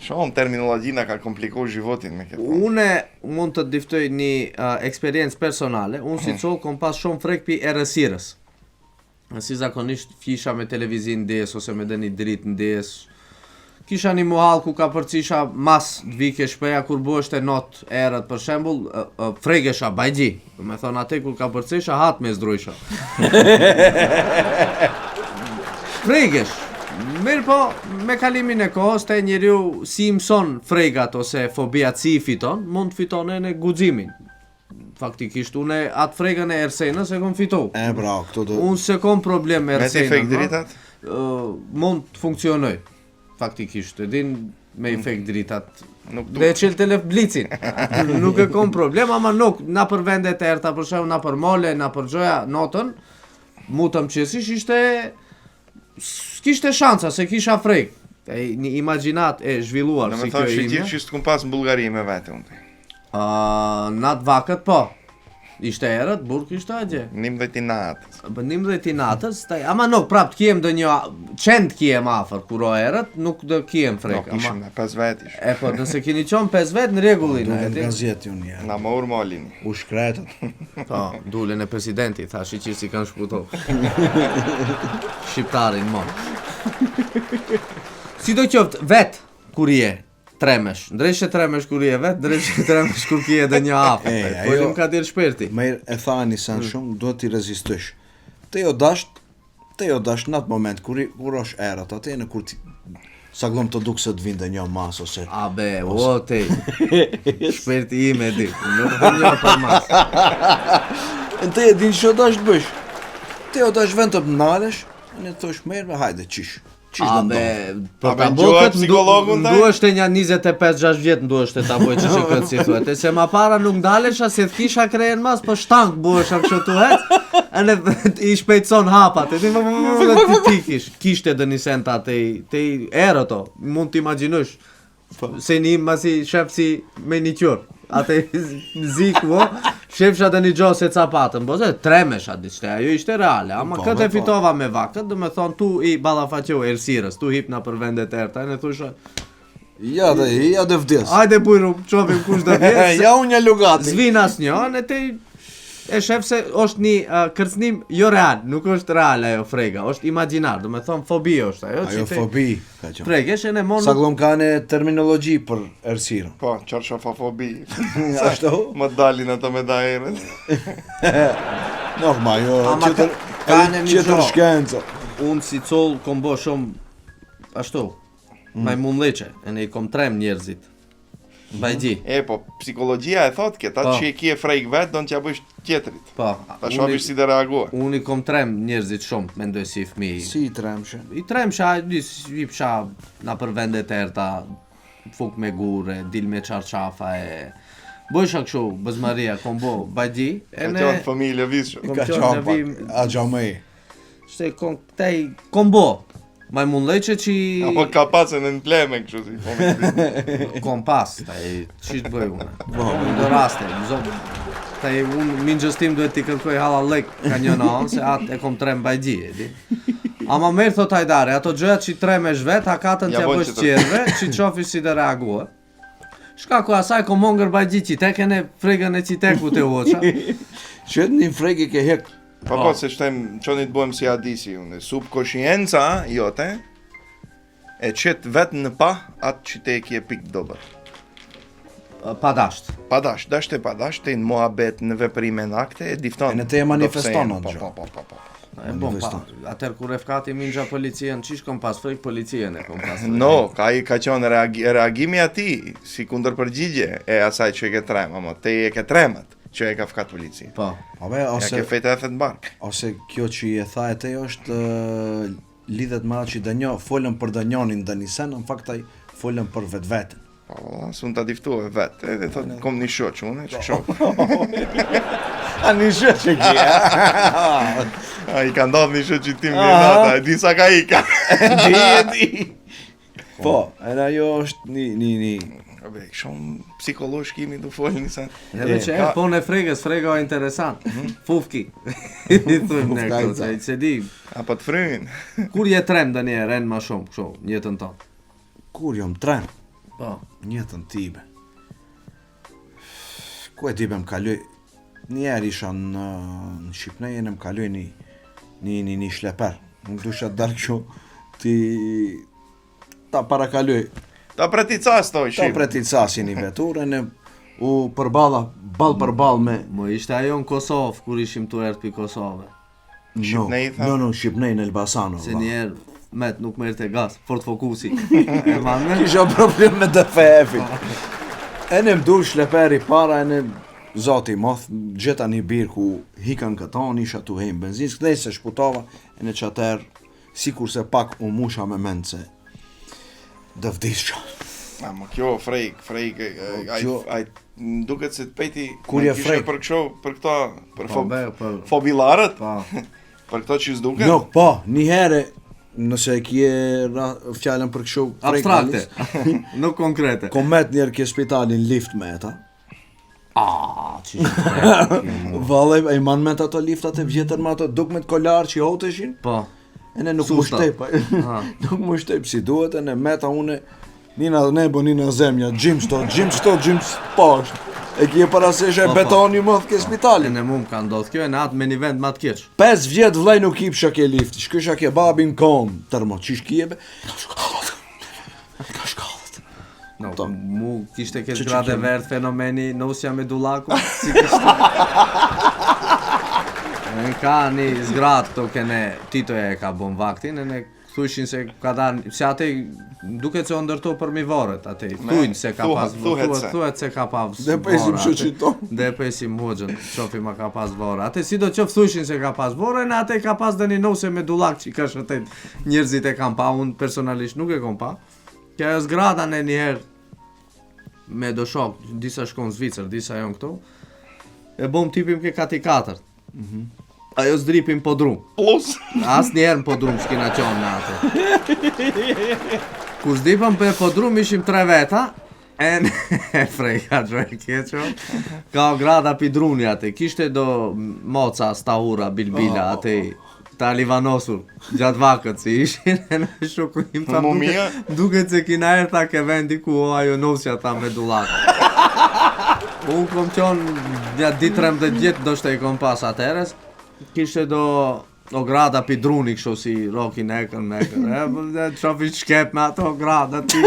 Shumë terminologjina ka komplikuar životin me këtë. Une mund të diftoj një eksperiencë personale, unë si qollë kom pas shumë freg pi errësirës. Si zakonisht fisha me televizin ndes, ose me dhe një drit ndes, kisha një muhall ku ka përcisha mas të vike shpeja kur bësht e not erët për shembull, fregesha bajgji. Me thonë ate kur ka përcisha hat me zdrujsha. Fregesh. Mirë po, me kalimin e kohës të njeriu si mëson fregat ose fobia si fiton, mund fiton e në guximin. Faktikisht, une atë fregën e ersenës e kom fitu. Bravo, këtu do... Unë se kom problem me ersenën. Me të fake dritat? Mund të funksionoj. Faktikisht, e din me efekt dritat. Dhe qëllë të lef blicin. Nuk e kom problem, ama nuk, na për vendet e erta, për shemë, na për mole, na për gjoja, notën, mutëm qësish, s'kishte shansa, se kisha frek. Një imaginat e zhvilluar, si kjo ime. Në me thonë që ti qështë kun pas në Bulgari me vete, unë. Në atë vakët, po. Ishte erët, burk ishte agje. 19 natës. 19 natës, ama nuk, prap të kiem dë një qend kiem afer, kuro erët, nuk dë kiem frek. Nuk ishim në 5 vet ishim. E po, nëse kini qonë 5 vet në regullin. Dule në gazet ju njerë. Na më ur molin. U shkretët. Po, dule në presidenti, tha shi si kanë shputo. Shqiptarin mon. Si do qoftë, vet, kur je. Tremesh, ndryshe tremesh kur je vet, ndryshe tremesh kur kje edhe një aftë. Po jam ka dirë shperti. Mirë, e tha një sen shumë, duhet t'i rezistosh. Te jo dasht në atë moment, kur është erët, atë e në kur ti... Sa glom të duk se të vinde një mas, ose... A be, o te, shperti ime di, nuk të një për mas. Në te e din që dasht bësh. Te jo dasht vend të pënalesh, në të thosh merë, hajde, qish. A be, për ta bokët nduesht e një 25-6 vjetë nduesht e ta boj që këtë si thuet. E se ma para nuk ndalesha se të kisha krejen mas, për shtank buesha kështë të hec, e në i shpejtëson hapat, e ti kishte dhe një senta te i erë to, mund t'imaginush, se një masi shef si me një qërë. atë zik mo, shefsha të një gjohë se ca patën, bo se tremesha diçte, ajo ishte reale, ama këtë e fitova me vakët, dhe me thonë tu i balafaqo Ercirës, tu hipna për vendet erta, e në thusha, Ja dhe vdes. hajde bujru, qovim kush dhe vjes, Ja unë një lugati. zvin as një, e te e shef se është një kërcnim jo real, nuk është real ajo frega, është imagjinar, do me thonë fobi është ajo. Ajo fobi, ka qenë. Fregesh e në monë. Sa glum ka në terminologji për Ercirën. Po, qarqafafobi. Ashtu? Më dalin ato me dajerën. Normal, jo, Ama qëtër ka në një qëtër gjohë. shkenca. Unë si coll kom bo shumë ashtu, majmunleqe, e ne i kom trem njerëzit. Bajgji. E, po, psikologjia e thot këta Po. që e kje frejk vetë, do në t'ja bësh tjetërit. Po, Ta shofish si dhe reagua. unë i kom trem njerëzit shumë, mendoj si fëmi. Si i tremshe. I tremsha, i pësha na për vendet erta, fuk me gure, dil me qarqafa e... Bojsha kështu, bëzmaria, kom bo, bajgji, e Ka ne... qonë familje visho. Kom Ka qenë qenë në pak, vim- a gjamëj. Shte, kom bo, majmunleqe që... Apo ka pasën në pleme kështu si. Po me Kom pas, taj, që të bëj unë? Në do raste, taj, unë min gjëstim duhet t'i kërkoj hala lek ka një në anë, se atë e kom trem bajgji, e di. Ama merë thot hajdare, ato gjëjat që trem e zhvet, hakatën Ja t'ja bojnë bësh që të- qjerve, që qofish si dhe reagua. Shka ku asaj kom mongër bajgji që tekën e fregën e që teku të uoqa. Qëtë një fregi ke hek. Po, se shtem, qonit bëhem si hadisi unë. Subkonscienca jote, e qëtë vetë në pa, atë që te e kje pik dobër. Pa dasht. Padash, dasht e padash, te në muhabet, në veprime në akte, e difton. E në te e manifeston, do pse atë janë, gjë. po. E bom pa, atër kur e fkati minxha policien, qish kom pas frek policien e kom pas frek. No, ka qenë reagimi ati, si kundër përgjigje e asaj që e ke trem, ama te e ke tremat që e ka fkat policia. Po, Abe, Ja ke ose, fejtë e thët bark. ose kjo që i e tha e te është lidhet me atë që dënjo, folën për dënjonin dënisen, në fakt ai folën për vetë vetën. Po, sun ta diftu e vetë, edhe thot, kom një shoq unë, që shoq. A një shë që kje, A i ka ndodhë një shoq që tim vjenata, e di sa ka i ka. di. Po, edhe ajo është një Abe, shumë psikolog shkimi du folë një sen. edhe që e ka- po në fregës, frega o interesant. Fufki. I thujmë ne këto, Fufkajca. se di, Apo të fryn. kur je trem dhe një ren ma shumë, kështu, njëtën tonë. kur jom tren, Po, njëtën tibe. Ku e tibe më kaloj, njerë isha në Shqipënej, më kaloj një shleper. Nuk dusha të dalë kështu, ta parakaloj, Ta preticas to i ta shqip. preticasi një veturën, u përballa, ball për ball me... më ishte ajo në Kosovë, kur ishim të ertë për Kosovë. Shqipnej, tha? No, Shqipënej në Elbasano. Se njerë, met nuk merë të gas, Ford Focusi. E manë me? Kisha problem me DFF-in. E në mdu shleperi para, e në zoti moth, gjeta një birë ku hikan këton, isha tu hejmë benzinës, këdej se shputova, e në qater, si kurse pak u musha me mend se dëvdisha. Ama kjo frejk, Kjo- ai duket se të peti Kur me je kishe frejk? për kësho, për këto, për Po, be, po, fobilarët, po. për këto që s'duket. Jo, po, një herë, nëse kje fjallën për këshu Abstrakte, nuk konkrete. Komet njerë kje spitalin lift me eta. Që ishte Vallë, e man me ato liftat e vjetër me ato duk me të kolar që i hoteshin. Po, E ne nuk Susta. më shtep, nuk më shtep si duhet, e ne meta une, nina nebo, nina zemja, gjim poshtë. E kje parasesh e Po, po. betoni më ke e spitalin. në mu më ka ndodhë kjo, e në atë me një vend ma të keq. 5 vjet vllai nuk i pësha ke lifti, shkysha ke babin kom, tërmo, qish kjebe? Ka shkallët. No, To. mu kishte kesh Që grade kemi? verdh fenomeni nosja me dullaku, si kishte. Në ka një zgratë këto kene, Titoja e ka bon vaktin, e ne thushin se ka danë, se ate duket se o ndërto për mi vorët, ate thujnë se ka pas thuhet se ka pas Dhe pesim shoqiton. Dhe pesim hoxhën, qofi ma ka pas vorë. Ate si do qof thushin se ka pas vorë, e ate ka pas dhe një nose me dullak që ka shëtet njerëzit e kam pa, unë personalisht nuk e kom pa. Kja e zgrada në njëherë me do shok, disa shkon Zvicër, disa jon këtu, e bom tipim ke kati 4. Ajo zdripim po drum. Plus, As njerë në podrum shkina qonë në atë. Kur zdipëm për podrum ishim 3 veta, E frega gjoj keqo. Ka o grada pi druni ate. Kishte do moca, stahura, bilbila ate. Ta livanosur gjatë vakët si ishin e në shukurim ta duket se kina erë ta ke vendi ku ajo nosja ta me dulak. Unë kom qonë gjatë dit 13 vjetë do shte i kom pas ateres. Kishte do o grada pi druni kështu si Roki Nekër. E qofi shkep me ato grada ti.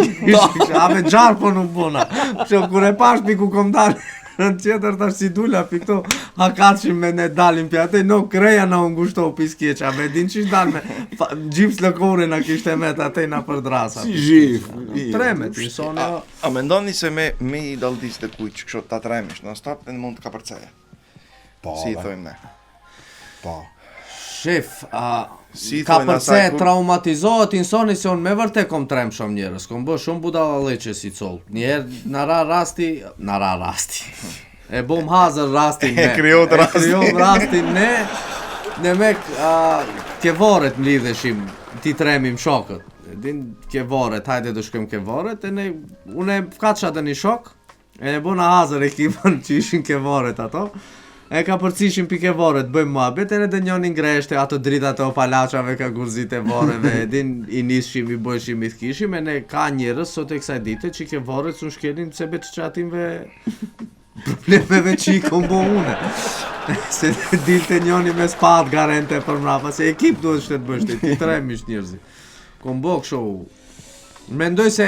Ave gjarë po nuk buna. Që kur e pash pi ku kom dalë. Në qëtër tash si dula pi këto hakatshim me ne dalim pi ate, no kreja na ungushto pi skjeqa, me din qish dal me gjips lëkore na kishte met ate na për drasa. Si gjif. Tremet, insoni. A mendoni se me i daldis të kujq, kështu ta tremish, në stop dhe në mund të kapërceje? Po, Si i thojmë ne? Po. Shef, Si ka thojnë përse asaj kur- traumatizohet insoni se unë me vërtet kom trem shumë njerës, kom bë shumë budalla leqe si col. Njerë në ra rasti, e bom hazër rastin ne. E kryot rastin. E kryot rastin ne me kevaret mlidheshim, ti tremim shokët. Din kevaret, hajde do shkojmë kevaret, e ne, une fkatsha dhe një shok, e ne bona hazër ekipën që ishin kevaret ato. E ka përcishim pike varet, bëjmë muhabet, e në dhe njën ingreshte, ato dritat e opalachave ka gurzit e vareve, edin i nishim, i bëjshim, i thkishim, e ne ka njërës sot e kësaj dite që ke varet së shkelin se betë qatimve problemeve që i kom bo une. Se dilte njëni me spad garante për mrapa, se ekip duhet shtet bështet, ti tremisht njërzi. Kom bo kësho, mendoj se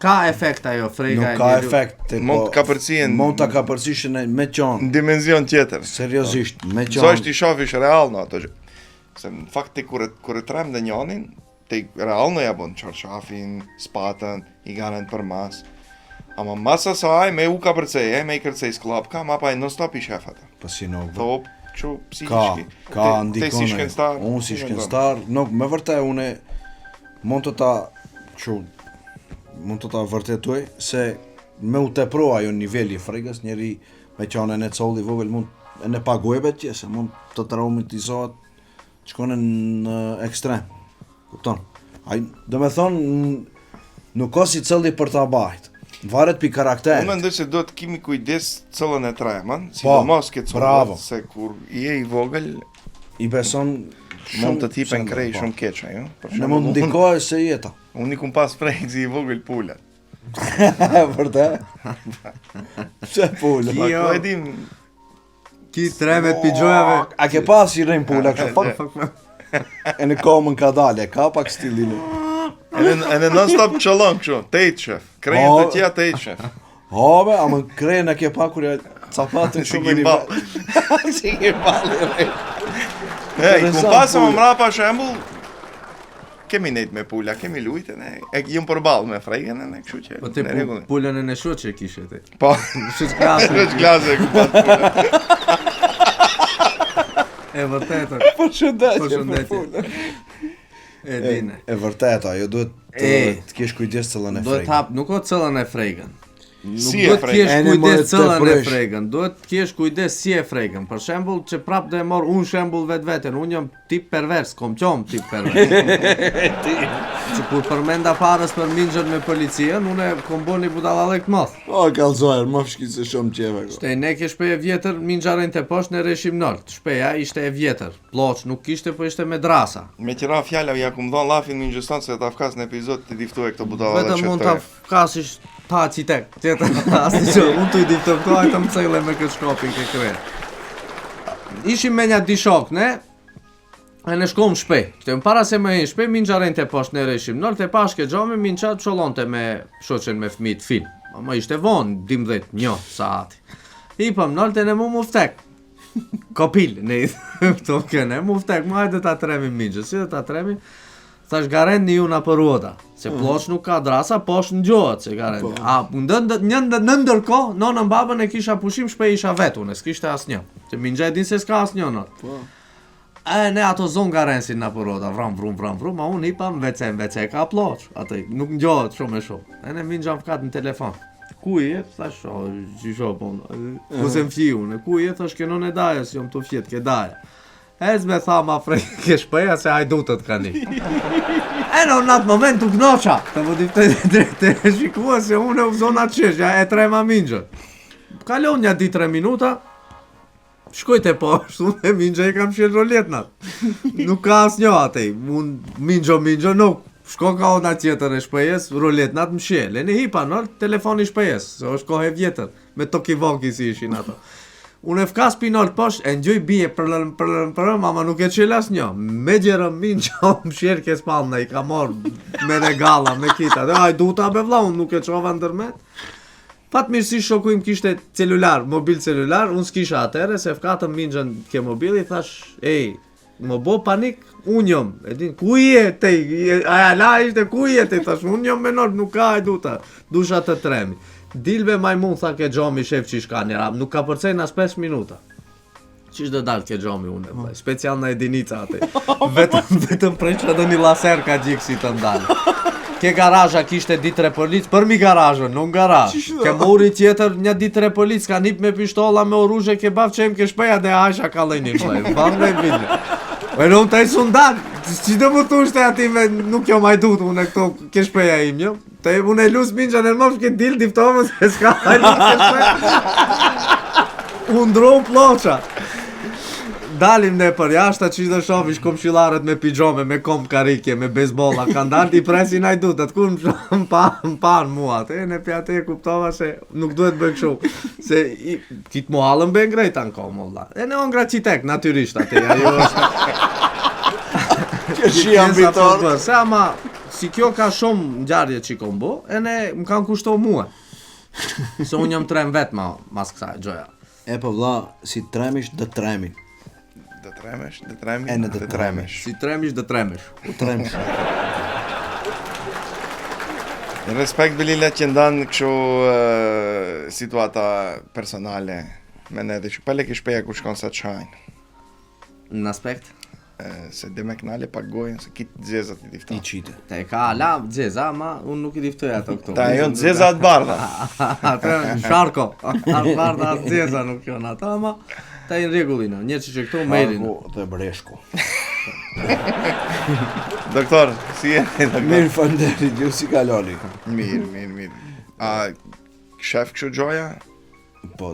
ka efekt ajo frega. Nuk ka efekt. Mund të kapërcien Mund të kapërcishin me qonë. në dimenzion tjetër. Seriozisht, me Zosht qonë. i shofish real në ato gjë. Se në fakt ti kur e trem dhe njonin, ti real në jabon qarshafin, spatën, i garen për mas. Ama masa saj me u kapërceje, me i kërcej sklapka, ma pa i non stop i shef atë. Po si nuk. Thop, që Ka, psikishki. ka Te si ndikone. shkencëtar. Unë si shkencëtar, nuk, me vërtet une mund të ta mund të ta vërtetoj se me u tepro ajo niveli i fregës, njeri me qane në colli vogël mund e në pagojbe tjese, mund të traumatizohet shkone në ekstrem. Kupton? Ai, do me thonë, nuk ka si cëlli për ta bajt. Varet pi karakterit. Unë mendoj se do të kemi kujdes cëllën e tremën, Po, sidomos ke bravo. cëllën, se kur je i vogël, I beson mund të tipen shumë, krej po. shumë keqa, jo? Për Në shembull, mund ndikoj se jeta. Unë i kum pas frejkë i vogël pullat. Vërtet? Pse pula? Pa Jo. ku e dim, Ki tremet pi gjojave. A ke pas i rejnë pula kështë e në komën ka dalë, ka pak stilin. edhe non-stop qëllon kështu, tejt shef, krejnë Po. të tja tejt shef. Habe, a më krejnë e ke pa kur e capatën Si shumë gimbal. Si gimbal i rejnë. E, i kum Interesant pasë më pula. mrapa shembull, kemi nejt me pula, kemi lujtë, e jëm përballë me frejgen, e kështu që, Po ti në rregull. pullën e në shoqë e kishe ti. Po, Shëtë klasë. në klasë e kum pas pula. E vërtetë. Përshëndetje. Përshëndetje. E dine. E vërtet, ajo duhet të kesh kujdes cëllën e Do të frejnë. hap, nuk o cëllën e fregën. Nuk Si e do të fregën? kesh Ene more kujdes të cëllën e presh. fregën, do të kesh kujdes si e fregën. Për shembull, që prap do e marr unë shembull vetveten, unë jam tip pervers, kom qom tip pervers. Që kur përmenda parës për minxhën me policien, unë kom bo një budallallek madh. O, kalzoher, më fshki se shumë qeve. Te ne ke shpej e vjetër, minxharën të poshtë në reshim nalt. Shpeja ishte e vjetër, ploç nuk kishte, po ishte me drasa. Me qëra fjalla ja kum dhon lafin në gjëstan se ta fkas në epizod të diftoj këto budalla dhe Vetëm mund ta fkasish ta qitek. Tjetër, asnjë gjë, unë të i difton këto, ajta më cele me këtë shkopin ke kre. Ishim me një di shok, ne? E në shkom shpej. Këtë para se me shpej, minxharën të poshtë në reshim nalt, e pashke gjome, minxhat çollonte me shoqen me fëmijë film. Ama ishte vonë, 12, saati. Hipëm nalt e ne mu muftek. Kopil, ne i këto kene, muftek, mu hajde ta tremi minxhë, si dhe ta tremi, thash garen një una për ruoda, se ploç nuk ka drasa, poshtë në gjohet se garen. A në ndërkohë, nonën babën e kisha pushim shpej isha vetë unë, s'kishte asnjë. Që minxha e din se s'ka asnjë not. E ne ato zonë garensin në për ruoda, vram, ma unë hipam WC ka ploç, atë nuk ngjohet shumë e shumë. E ne minxha më fkat në telefon. Ku je? Thash, qisho po, ku se më fji unë, ku je? Thash, kenon e daja, si jom të fjet, ke daja. Ezme tha ma frejke shpeja se hajdutët ka një. E në atë moment u knoqa, të më diftoj të shikua se unë u zona qeshja e trema mingjën. Kalon një 2-3 minuta, shkoj të poshtë, unë e mingjë e kam shirë roletnat. Nuk ka as një atej, unë mingjë nuk. Shko ka ona tjetër e shpejes, roletnat më shjel. E një hipa në telefoni shpejes, se është kohë e vjetër, me toki-voki si ishin ato. Unë e fkas pinol poshtë, e njoj bije përlëm, ama nuk e qel as një. Me gjerëm mingjë, më shjerë ke spalna, i ka morë me regala, me kita. Dhe aj duta be vla, unë nuk e qova ndërmet. Fatë mirësi shoku im kishte celular, mobil celular, unë s'kisha atere, se fkatëm mingjën ke mobili, thash, ej, më bo panik, unë jom, e din, ku je te, aja la ishte, ku je te, thash, unë jom menor, nuk ka e duta, dusha të tremi. Dilbe majmun, tha ke gjomi, shef që shka një ram, nuk ka përcejnë as 5 minuta. Qish dhe dalë ke gjomi unë, special në edinica ate, vetëm prej që edhe një laser ka gjikë si të ndalë. Ke garaja kishte 2-3 polic, për mi garajën, nuk garaj. Ke muri tjetër një 2-3 polic, ka nip me pistola, me oruzhe, ke baf qem ke shpeja dhe Aisha ka lejnë një ban me vidje. E në të e sundan, që dhe më tushte ati me nuk jo majdut, unë e këto ke shpeja im, jo? Të e unë e lusë minqa në mosh ke dil diftovën, se s'ka hajlu ke shpeja. Unë dronë ploqa. Dalim ne për jashta që dhe shofish komshilarët me pijome, me kom karike, me bezbola, kanë dalë i presin ajdutat, kur më panë mua, e në pjate e kuptova se nuk duhet bëjë këshu, se kitë mu halën bëjnë grejta në kom, olla. E në ongra qitek, natyrisht atë, ajo është... Që shi ambitor. Se ama, si kjo ka shumë ngjarje që kom bo, e ne më kanë kushto mua, se unë jam trem vetë mas kësaj, gjoja. E po vlla, si tremish dhe tremin. Dhe tremesh. E në dhe tremesh. Si tremish dhe tremesh. U tremish. Respekt Belila që ndanë kështu situata personale me ne dhe që pale ke shpeja ku shkon sa të shajnë. Në aspekt? Se dhe me knale pagojnë se kitë dzezat i difta. I qite. Te ka ala dzeza, ma unë nuk i diftoj ato këto. Ta jonë dzezat bardha. Atë sharko, atë bardha atë dzeza nuk janë ato, ama ta i në regullina, një që këtu mailin. Sharko dhe breshku. Doktor, si e doktor? Mirë fanderit, ju si kaloni. Mirë. A shef kështu gjoja? Po,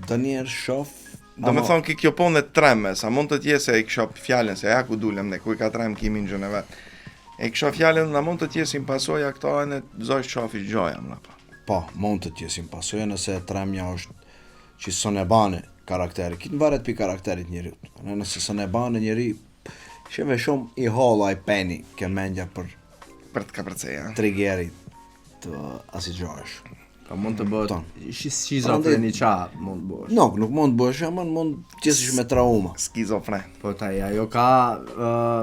të njerë shof... Do me thonë ki kjo pon dhe treme, sa mund të tje se e kësho fjallën, se ja ku dulem ne, ku i ka trem kimi në gjënë e vetë. E kësho fjallën, na mund të tje si më pasoja këto e në zojsh shofi gjoja, më napa. Po, mund të tje si më pasoja nëse tremja është që sën e bane karakteri. Kitë në varet për karakterit njëri. Nëse sën e bane njëri, sheme shumë i hola i peni ke mendja për Për të ka përceja. triggerit të asi gjosh. Pa mund të bëhet Ton. shizofreni qa mund të bëhet. Nuk mund të bësh, ama mund qesish me trauma. Skizofren. Po taj, ajo ka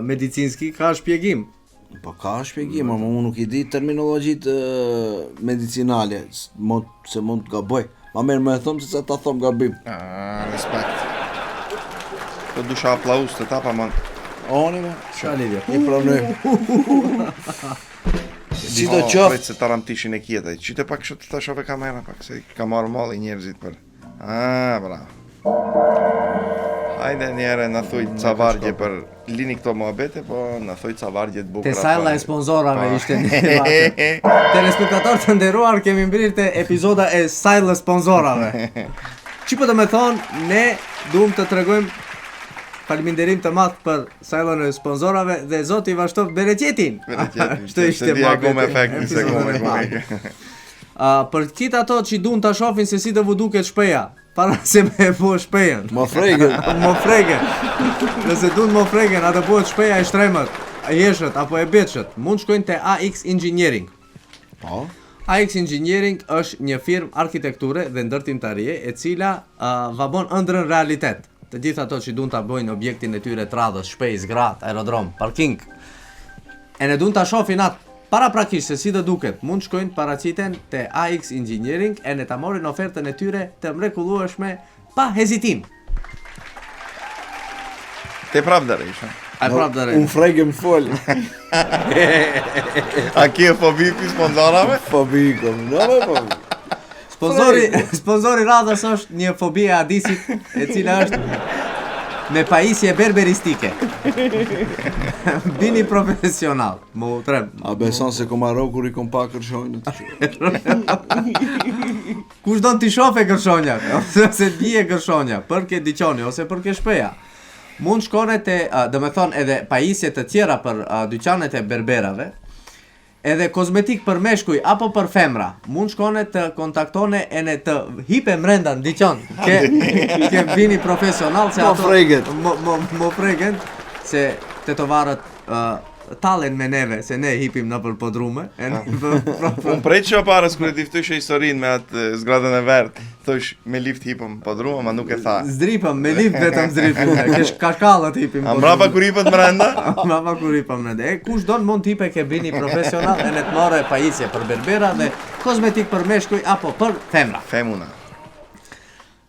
medicinski, ka shpjegim. Po ka shpjegim, ama unë nuk i di terminologjit medicinale, se mund të gaboj. Ma merë me e thëmë se ta thëmë gabim. Respekt. Po dusha aplauz të tapa, man. Oni me, Qa lidhje? i pranoj. Si do Prit qoftë, se taramtishin e kjetaj. Qyte pak kështu të ta shofe kamera pak, se ka marrë mall i njerëzit për. Bravo. Hajde njere, në thuj ca vargje për lini këto muhabete, po në thuj ca vargje të bukura. Te sajla e për- sponsorave Po. ishte një vatë. Telespectatorë të nderuar, kemi mbrirë te epizoda e sajla sponsorave. Që po të me thonë, ne duhem të tregojmë faleminderim të madh për sajlën e sponsorave dhe zoti vazhdov bereqetin. Shtë ishte me efekt, se gume. Për kitë ato që duan ta shohin se si do vu duket shpeja, para se me e po shpejën. më frejgën. Mo fregen. Nëse duan mo fregen, atë bëhet shpeja e shtremët, e jeshët apo e betshët, mund shkojnë te AX Engineering. Po, AX Engineering është një firmë arkitekture dhe ndërtimtarie e cila vabon ëndrën realitet. Të gjithë ato që duan ta bëjnë objektin e tyre tradhës, shpejë, zgrat, aerodrom, parking. E ne duan ta shohin atë paraprakisht se si do duket, mund shkojnë paraqiten te AX Engineering e ne ta marrin ofertën e tyre të mrekullueshme pa hezitim. Te pravdare isha. Ai prap dare. unë frejgën fol. A ke fobi për sponsorave? Fobi kom, në me fobi. Sponsori radhës është një fobi e Adisit, e cila është me pajisje berberistike. Bini profesional. Mo trem. A beson se kom arro kur I kom pa kërshojnë të Kush don t'i shofe kërshonja, ose se bie kërshonja, për ke diqoni ose për ke shpeja. Mund shkone te, do me thonë edhe pajisje të tjera për dyqanet e berberave, edhe kozmetik për meshkuj apo për femra, mund shkone të kontaktone e ne të hipe mrenda në dyqan, ke bini profesional, se Mo ato freget. mo fregen, se të tovarët talen me neve, se ne hipim në për podrume. Unë prej që parës kërë ti ftyshe historinë me atë zgradën e vertë, thush me lift hipëm podrume, ma nuk e tha. Zdripëm, me lift vetëm zdripëm, kesh kashkallat hipim A mrapa kur hipët mrenda? Mrapa kur hipëm mrenda. E kush don mund t'ipe ke bini profesional, e ne të more pajisje për berbera dhe kozmetik për meshkuj apo për femra. Femuna.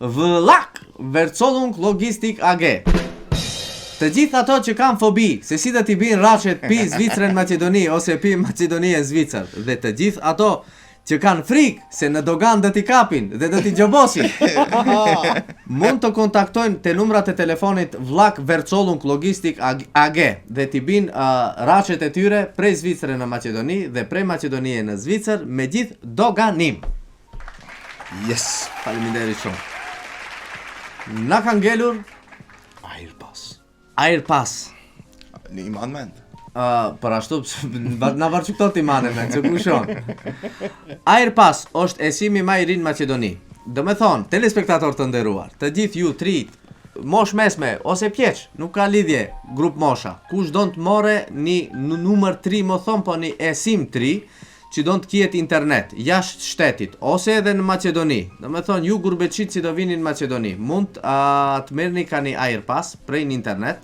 Vllak, Vercolung Logistik AG. Të gjithë ato që kanë fobi se si do t'i bin rachet pi Zvicrën Maqedoni ose pi Maqedoni e Zvicër, dhe të gjithë ato që kanë frikë se në dogan do t'i kapin dhe do t'i gjobosin, mund të kontaktojnë te numrat e telefonit Vllak Vercolung Logistik AG dhe t'i bin rachet e tyre prej Zvicrën në Maqedoni dhe prej Maqedonie në Zvicër me gjithë doganim. Yes. Faleminderit shumë. Na ka ngelur Airpass. Një iman mend. Për ashtu, na varqë këto t'i mane me, që kushon. Airpass është esimi ma I ri në Maqedoni. Do me thonë, telespektator të nderuar, të gjithë ju, tri, mosh mesme, ose pjeq, nuk ka lidhje, grup mosha. Kush do të more një numër 3, më thonë, po një esim 3, që do të kjet internet, jashtë shtetit, ose edhe në Maqedoni. Do me thonë, ju gurbeqit që do vini në Maqedoni, mund të merrni ka një Airpass prej në internet,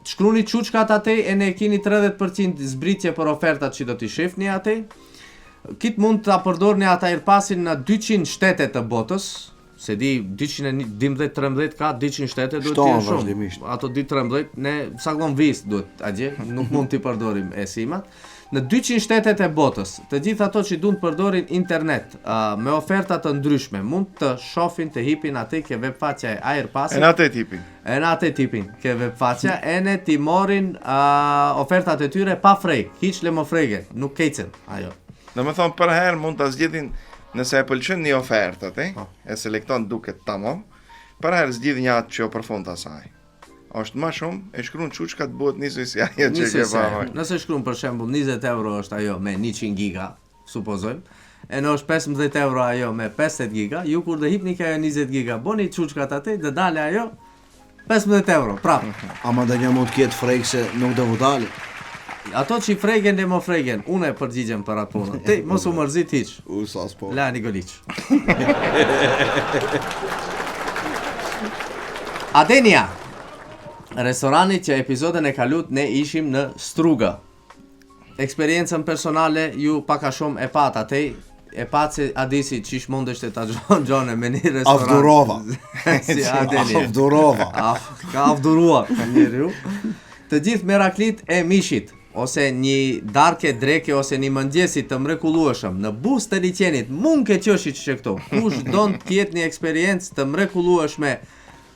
shkruni quçkat atej e ne keni 30% zbritje për ofertat që do t'i shifni atej. Kit mund të përdorni ata Airpassin në 200 shtete të botës, se di 212-13 ka 200 shtete duhet të jenë shumë. Ato di 13, ne sakon vis duhet agje, nuk mund t'i përdorim esimat. Në 200 shtetet e botës, të gjithë ato që duhet përdorin internet me ofertat të ndryshme, mund të shofin, të hipin atë ke webfaqja e Airpassit. E në atë tipin. E në atë tipin ke webfaqja, e ne ti morin ofertat e tyre pa frejk, hiq le më frejke, nuk kejcen, ajo. Dhe me thonë për herë mund të zgjidhin, nëse e pëlqen një ofertat, e selekton duket tamam, për herë zgjidh një atë që o përfund të asaj. Është më shumë, e shkruan çuçka të bëhet nisoj si ajo që ke parë. Nëse shkruan për shembull 20 euro është ajo me 100 giga, supozojmë, e në është 15 euro ajo me 50 giga, ju kur dhe hipni ka ajo 20 giga, boni çuçkat atë, dhe dale ajo 15 euro, prapë. Ama dhe një mund të ketë frejkë se nuk do vëdali. Ato që I fregen dhe më fregen, unë e përgjigjem për atë punë. Ti, mos u mërzit hiq. Sa s'po. La Nikolic. Adenia. Restorani që episodën e kalut ne ishim në Struga. Eksperiencën personale ju paka shumë e pat atej, e pat se Adisi qish mundeshte ta gjone me një restoran. Avdurova. Si Adenia. Avdurova. Ka avduruar njeriu. Të gjithë meraklit e mishit, ose një darke dreke ose një mëngjesit të mrekullueshëm në bus të liqenit, mund ke qëshi që këto. Kush don të ketë një eksperiencë të mrekullueshme,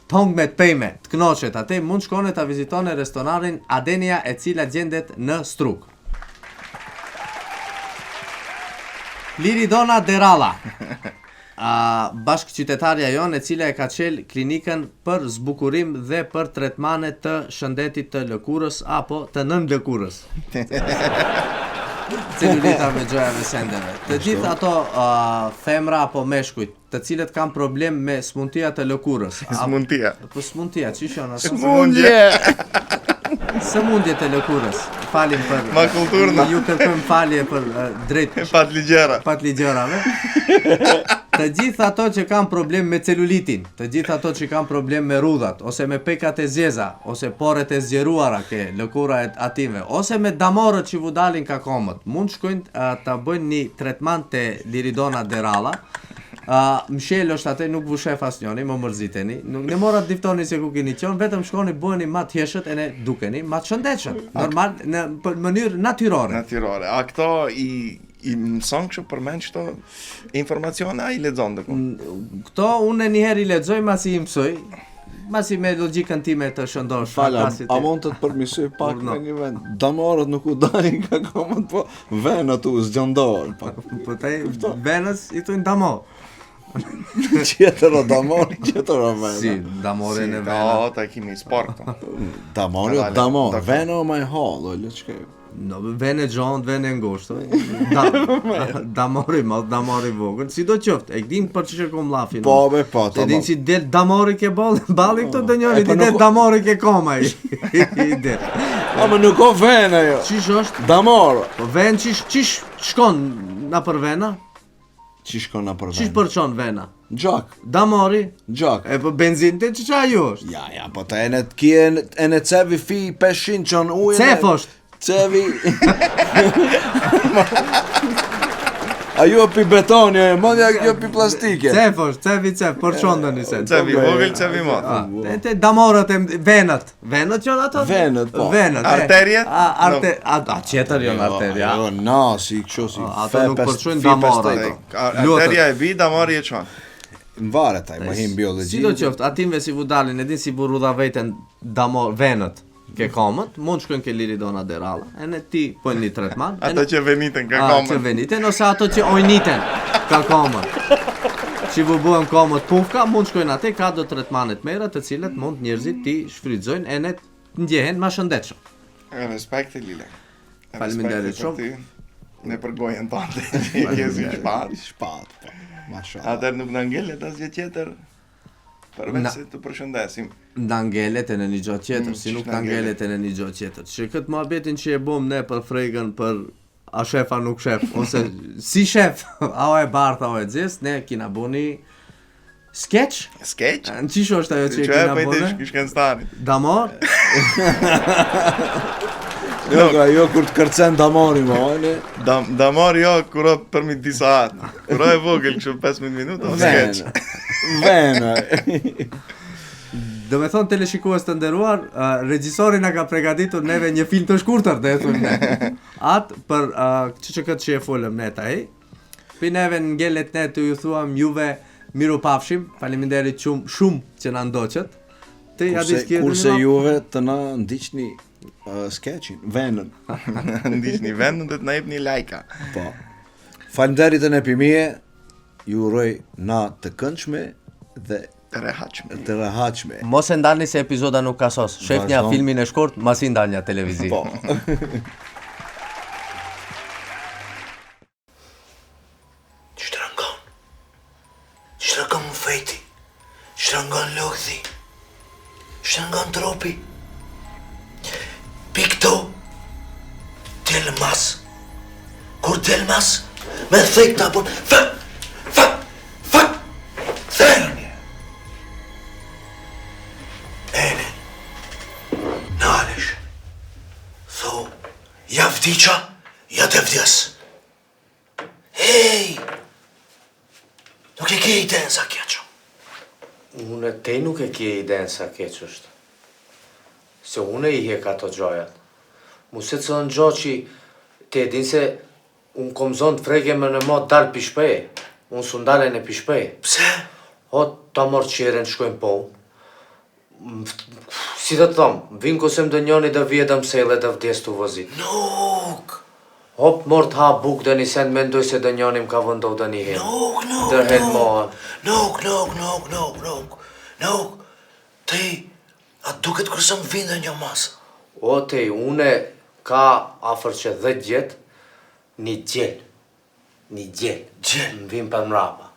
tong me të pejme, të knoqet, atë mund shkone të vizitone restoranin Adenia e cila gjendet në Strug. Liridona Derala, bashkë qytetarja jonë e cila e ka qel klinikën për zbukurim dhe për tretmane të shëndetit të lëkurës apo të nën lëkurës. Celulita me gjojave sendeve. Të gjithë ato femra apo meshkujt të cilët kanë problem me smundtia të lëkurës. Smundtia. Po smundtia, çish janë ato? Smundje. Sëmundje të lëkurës. Falim për Ma kulturna. Ju kërkojmë falje për drejt patligjërave. Të gjithë ato që kanë problem me celulitin, të gjithë ato që kanë problem me rudhat, ose me pekat e zjeza, ose poret e zgjeruara ke lëkura e ative, ose me damorët që vu dalin ka komët, mund shkojnë të bëjnë një tretman të Liridona Derala. Mshel është atë, nuk vu shef asnjoni, më mërziteni. Nuk ne morat diftoni se ku keni qenë, vetëm shkoni bëheni ma të heshët e ne dukeni ma të shëndetshëm, normal në mënyrë natyrore. Natyrore. A këto I mëson kështu përmend çto informacione ai lexon dëku. Këto unë një herë I lexoj masi I mësoj. masi me logjikën time të shëndosh. Fala, fantasit a e- mund të të përmirësoj pak Urno. në një vend? Damarët nuk u dalin ka komët, po venët u zgjandohen pak. Po taj venës i thujnë damor. Tjetër o damor, tjetër o venë. Si, damorin e vena. Da, ta kemi sport. Damori o Dale, damor, dakor. venë o maj hall, o le çka. No, vene gjond, vene ngushtë. Damori madh, damori vogël. Si do qoftë, e din për çfarë kom llafin. Po be po, Se din si del damori ke balli këto E, dënjoni, po ti del nuk- damori ke koma i. I del. A më nuk o venë ajo. Qish është? Damor. Po ven qish shkon na për vena? Çi shkon na për Qish venë? përçon vena? Gjak, Damori? gjak. E po benzin te ç'a ju është? Ja, po ta e në t'kje e në cevi fi 500 qën ujë. Cef është. Cevi. Ajo pi betoni, mandja kjo pi plastike. Cef është, cef, përçon doni sen. Cevi vogël, cevi madh. Te damorët e venët. Venët janë ato? Venët, po. Venët. Arterjet? A qetër janë arterja. Jo, na, si kështu si. Ato nuk përçojnë fi damora 50. ato. Arteria e bi, damari e çon. Mvaret taj, më him biologji. Si do qoftë, atinve si vudalin, e din si burudha veten damor, venët ke komët, mund shkojnë ke liridona deralla, e ne ti po një tretman. Ata që veniten ka që komën. veniten, ose ato që ojniten ka komët. Që bubuan komët pufka, mund shkojnë atë, ka do tretmanet mera të cilët mund njerëzit ti shfrytëzojnë e ne ndjehen ma shëndetshëm. Respekt e lile. Faleminderit Respekti për shumë. ty, Ne për gojën tante që ke si shpat. Shpat, po. Mashallah. Atër nuk në ngellet asgjë tjetër. Përveç Na- se të përshëndesim. Nda ngelet e në një gjotë tjetër, si ç'është nuk na nda ngelet e në një gjotë tjetër. Që këtë muhabetin që e bom ne për fregën për a shef a nuk shef, ose si shef, a o e barth, a o e dzis, ne kina boni sketch. Skeq? Në qish është ajo që e Që e kina pëjtë bone? shkenstarit. Damor? Jo, ajo kur të kërcen damori më, ne. Damari jo, kuro përmi disa atë. Kuro e vogël kështu 15 minuta, skeq. Venë. Do me thonë teleshikues të nderuar, regjisori na ka përgatitur neve një film të shkurtër, dhe e thunë ne. Atë për që këtë që e folëm ne taj. Për neve në ngellet ne të ju thuam juve miru pafshim, faleminderit shumë që na ndoqët. Të ja diskirë Kurse juve të na ndiqni sketchin, venën. Ndiqni vendën dhe të na jepni lajka. Po. Faleminderit e në pimije, ju uroj na të këndshme dhe Të rehatshme. të rehatshme. Mos e ndalni se epizoda nuk ka sos. Shefnja Vazhdo. filmin e shkurt, mas i ndalnja televiziv. Po. Shtrangon. Shtrangon më fejti. Shtrangon logthi. Shtrangon tropi. Pikto. Del mas. Kur del mas, me thek të apun. Fak! Thejnë. Ene. Nalesh. Tho, ja vdiqa, ja të vdes. Hej! Nuk e ke iden sa keqo. Unë te nuk e kje idenë sa keq është. Se unë i hek ato gjojat. Mu se të në gjo që te din se unë kom zonë të frege me në mod dalë pishpeje. Unë su ndale në pishpeje. Pse? O, ta morë qeren të shkojnë po. Si të thomë, vinë kusem dë njoni dhe vje dhe msele dhe vdes të vëzit. Nuk! Hop, morë të ha buk dhe një sen mendoj se dë njoni më ka vëndoh dhe një hen. Nuk! Dërhen moha. Nuk! Ti, a duket kërësëm vinde një masë. O, te, une ka afer që 10 gjetë, një gjel. Gjel? Më vim për mrapa.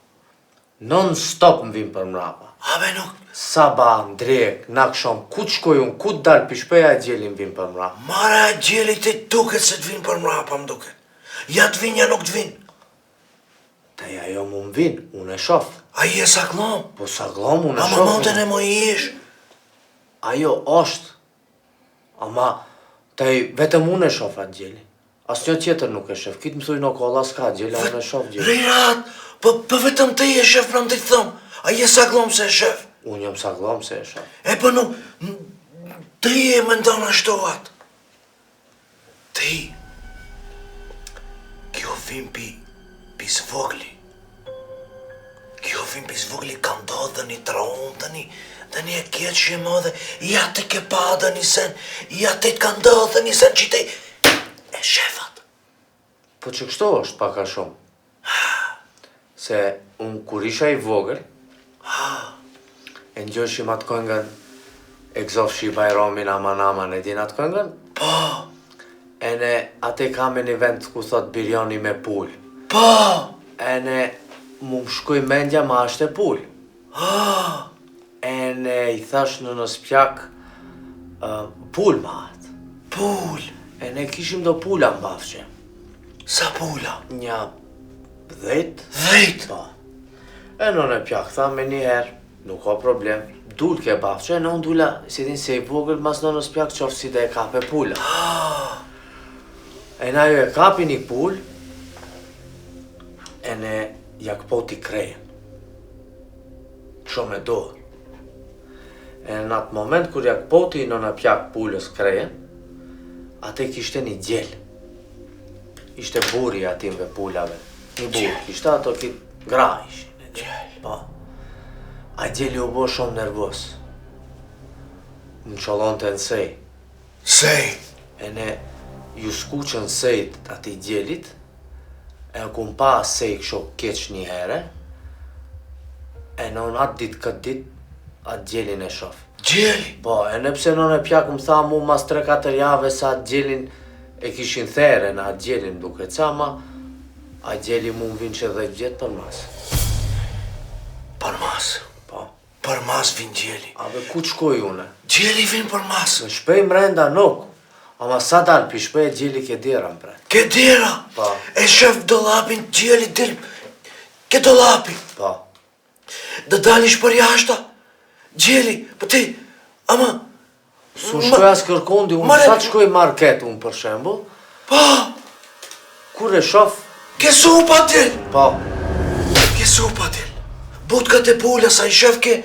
Non stop më vim për mrapa. Abe nuk, Sabah, ndrek, nakshom, ku të shkoj unë, ku të dalë pishpeja e gjelin vim për mrapa. mara e gjelit e duket se të vinë për mrapa më duket. Ja të vinë, ja nuk të vinë. Ta ja jo mu më vin, unë e shof. A i e saklom? Po sa glom unë e Ama shof. monten e mo i ish. Ajo është. Ama, taj vetëm unë e shof atë gjeli. As një tjetër nuk e shef. Kitë më thuj në kolla s'ka gjeli, a unë e shof gjeli. Rirat, po vetëm ti e shef pra më të thëmë. A i e saklom se e shef. Unë jam sa glom se e shof. E po nuk, ti e më ndonë ashtu atë. Ti, kjo vim pi zvogli. Kjo vim pi zvogli ka ndodhë dhe një traumë të një dhe një kjetë që e modhe, ja të ke pa dhe një sen, ja të ka ndodhë dhe një sen që te e shefat. Po që kështu është paka shumë. Se unë kur isha i vogël, e ngjojshim atë këngën e gzofshi Bajramin aman aman, e din atë këngën? Po, E ne ate kam e një vend ku thot birjoni me pull. po, E ne mu më shkoj mendja ma është e pull. E ne i thash në spjak pull ma atë. pull, E ne kishim do pulla në bafqe. sa pula, Një 10. 10, Po. E në në pjak tha me njëherë, nuk ka problem. Dul ke bafqe, e në unë dula, si din se i vogël, mas në spjak qofë si dhe e kape pulla. E na ju e kapi një pull, e ne jakpoti krejen. Shumë e dorë. E në atë moment kur jakpoti në në pjak pullës krejen, ate kishte një gjell. Ishte buri atimve pullave. Një buri, kishte ato kitë gra ishin. Po. A gjelli u bo shumë nervos. Më qollon të nësej. sej, E ne ju skuqën sejt ati gjellit, e kum pa sej kësho keq një here, e në unë atë dit këtë dit, atë gjellin e shof. gjeli, Po, e nëpse në në pjak më tha mu mas 3-4 jave sa atë gjellin e kishin there në atë gjellin duke ca ma, a gjelli mu më vinë që 10 vjetë për mas. për mas, Po, për mas vin gjeli. a be ku të shkoj une? Gjeli vin për mas, Në shpej mrenda nuk, ama sa dal pi shpej gjelli ke dira mpre. ke dira, Po. e shef dolapin gjeli dil, ke dolapi, Po, dhe dalish për jashta, gjeli, për ti, ama, su shkoj as kërkondi, unë Mare- sa të shkoj market unë për shembo, po, kur e shof, ke supa dil, po, ke supa dil, butkat e pula sa i shef ke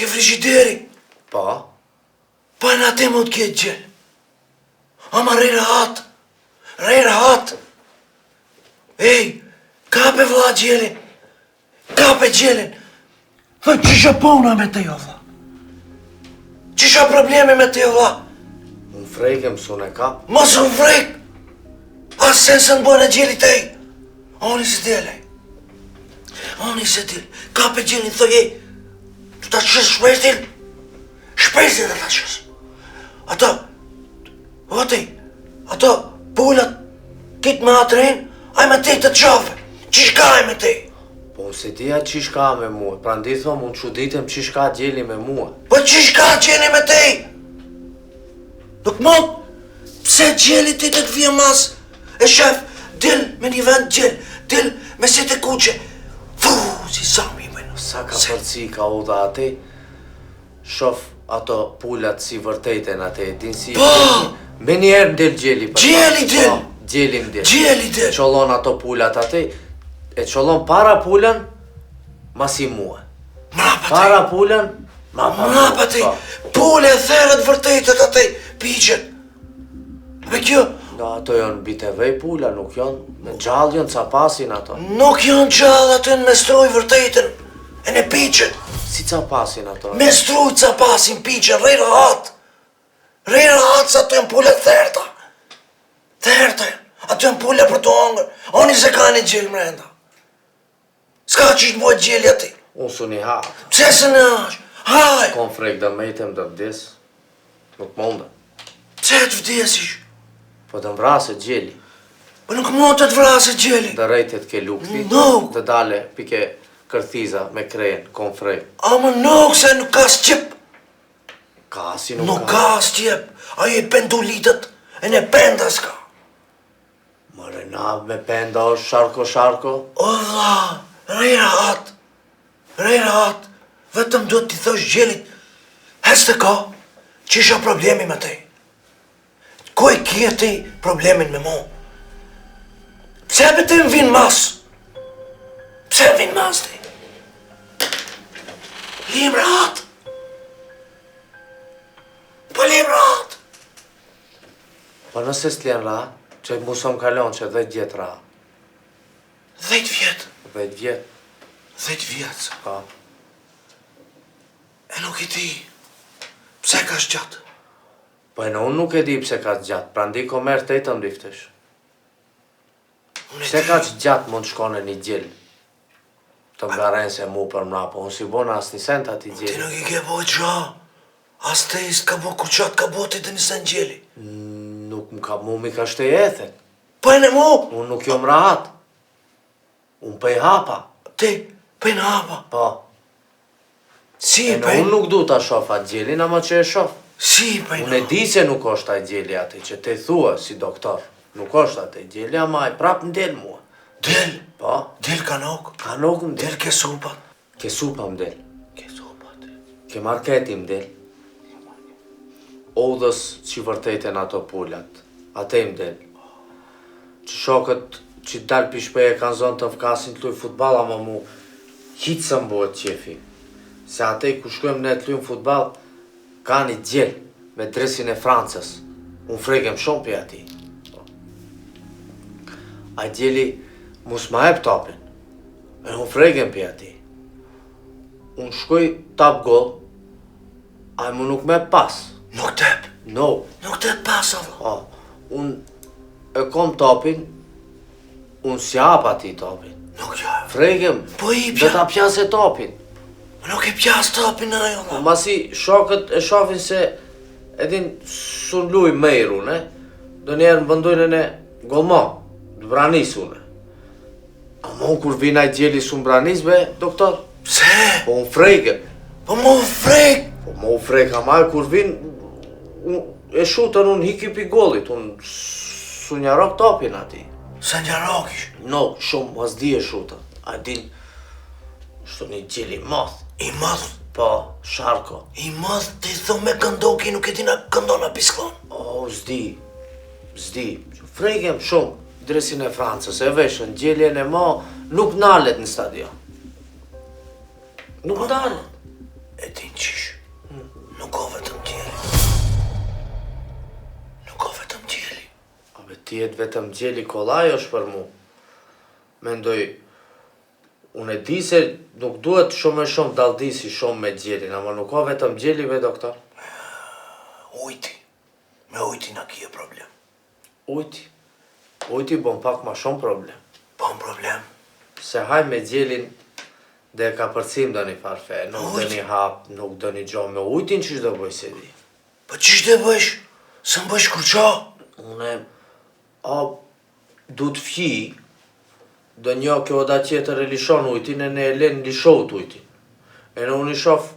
frigideri, po, pa në atë më të kjetë gjel. Ama rej rahat. Ej, kape vla gjelin, kape gjelin. Thë, qisha pona me te jo vla? Qisha probleme me te jo vla? unë frejke mësun e kap, Mos u vrek, as se në bënë e gjeli tej. Oni se dele. Oni se dele. Kape gjelin, thë, ej, tu ta qës shpestin? Shpestin dhe ta qës. Ato pullat, kitë me atrin, aj me te të qafe. Qish ka aj me te? po unë se dija qish ka me mua, pra ndi thom unë quditem qish ka gjelli me mua. Po qish ka gjeli me te? Nuk mund, pse gjeli ti të vje mas? E shef, dil me një vend gjel, dil me si të kuqe. Si sami me në. Sa ka përci ka uda ati, shof ato pullat si vërtejten ati, din si... Po! Me njerë ndel gjelli. për Gjelli shembull. del. Po, gjelli ndel. Gjeli dil. Qollon ato pullat ati, e qollon para pullan, mas i mua. Mrapa ti. Para pullan, ma pa mua. Mrapa ti. Po. Pulle e therët vërtetet atej, piqet. Me kjo, Do ato janë bitevej pulla, nuk janë, me gjallë janë ca pasin ato. nuk janë gjallë aty në mestruj vërtetën. E ne piqet. Si ca pasin ato? Mestruj ca pasin piqet, rej rahat. Rej rahat sa aty janë pulle therta. Therta, aty janë pulle për të hongër. Oni se ka një gjellë mrenda. Ska që ishtë bojt gjellë ati. Unë su një hatë. Pse se në ashtë? Haj, Kom frek dhe mejtem dhe vdes. Nuk mundë. pse të vdesish? Po të mvrasë gjelli. Po nuk mund të të vrasë gjellin. Dhe rejtet ke lukti. Nuk. Dhe dale pike kërthiza me krejen. Kom frek. Ama nuk se nuk ka s'qip. Ka si Nuk ka s'qip. Ajo i pendulitët, e ne penda s'ka. Mëre na me penda është sharko. O dha, rej rahat. Rej rahat. Vetëm duhet t'i thosh gjellit. Hes të ka, që isha problemi me te. Ko e kje ti problemin me mu? Pse me ti më vinë mas? Pse më vinë mas ti? Lim rahat. Po lim rahat. Po nëse s'ljen ra, që mu së më kalon që 10 vjet ra. 10 vjetë. 10 vjet. 10 vjetë. Pa. E Nuk I di. Pse ka zgjat? Po e në unë nuk e di pse ka gjatë, pra ndi ko merë të i të mdiftesh. Pse ka gjatë mund shkone një gjellë? Të ngaren se mu për mra, po unë si bona as një sent ati Ti gjellë. nuk I ke bojt qa. As te s'ka bo kur qatë ka boti të një sen gjeli. Nuk më ka mu mi ka shtej ethen. Po e në mu? Unë nuk jom rahat. Unë pëj hapa. Ti, për në hapa. Po. Si E në për unë nuk du ta shof atë gjellin, ama që e shof. Si për Unë e di se nuk është ai gjeli ati, që te thua si doktor. Nuk është atë gjeli, ama e prap m'del mua. Del. Po, Del ka nok. ka nuk m'del. Del ke supat. Ke supa m'del. Ke supat. Ke marketi m'del. Odhës që vërtejten ato pullat. Ate m'del. Që shokët që dalë pishpeje kanë zonë të vkasin të luj futbal, ama mu hitë së mbohet qefi. Se ate ku shkojmë ne të lujmë futbal, ka një gjell me dresin e Francës. Unë fregem shumë për ati. A gjelli mus ma ep topin. E unë fregem për ati. Unë shkoj tap gol, a mu nuk me pas. Nuk tep. No. Nuk tep pas, Allah. O, unë e kom topin, unë si hap ati topin. Nuk ja. Fregem, Po I dhe pja. ta pjase topin. Nuk I pjas topin në ajo, Allah. Masi shokët e shofin se edin sun luj mejru, ne? Do njerë më vëndojnë e golma, të branis une. Ama unë kur vina I gjeli sun branis, be, doktor, Pse? po unë frejke. Po mu frek. Po më u frek, ama kur vin, e shutën unë hiki pi golit, unë su njarok topin ati. Se njarokish. No, shumë mazdi e shutën. A din, shtu një gjeli math. I madh. Po, sharko. I madh ti thon me këndoki nuk e dina këndona pisklon. O, zdi. Frekem shumë, dresin e Francës, e veshën, gjeljen e ma, nuk nalet në stadion. Nuk nalet. E din qish. Nuk ka vetëm gjeli. Nuk ka vetëm gjeli. A be ti jetë vetëm gjeli kolaj është për mu. Mendoj, unë e di se nuk duhet shumë e shumë daldisi shumë me gjelin, ama nuk ka vetëm gjeli, ve doktor. Ujti. Me ujti na kje problem. Ujti bon pak ma shumë problem. Po në problem. Se haj me gjelin dhe ka përcim do një farfe, nuk do Ujti. një hap, nuk do një gjo me ujtin që shdo bëj se di. Po qish dhe bësh? Se më bësh kur qa? Une, du të fji, do një kjo oda tjetër e lishon ujtin, e ne e len lishot ujtin. E në unë i shof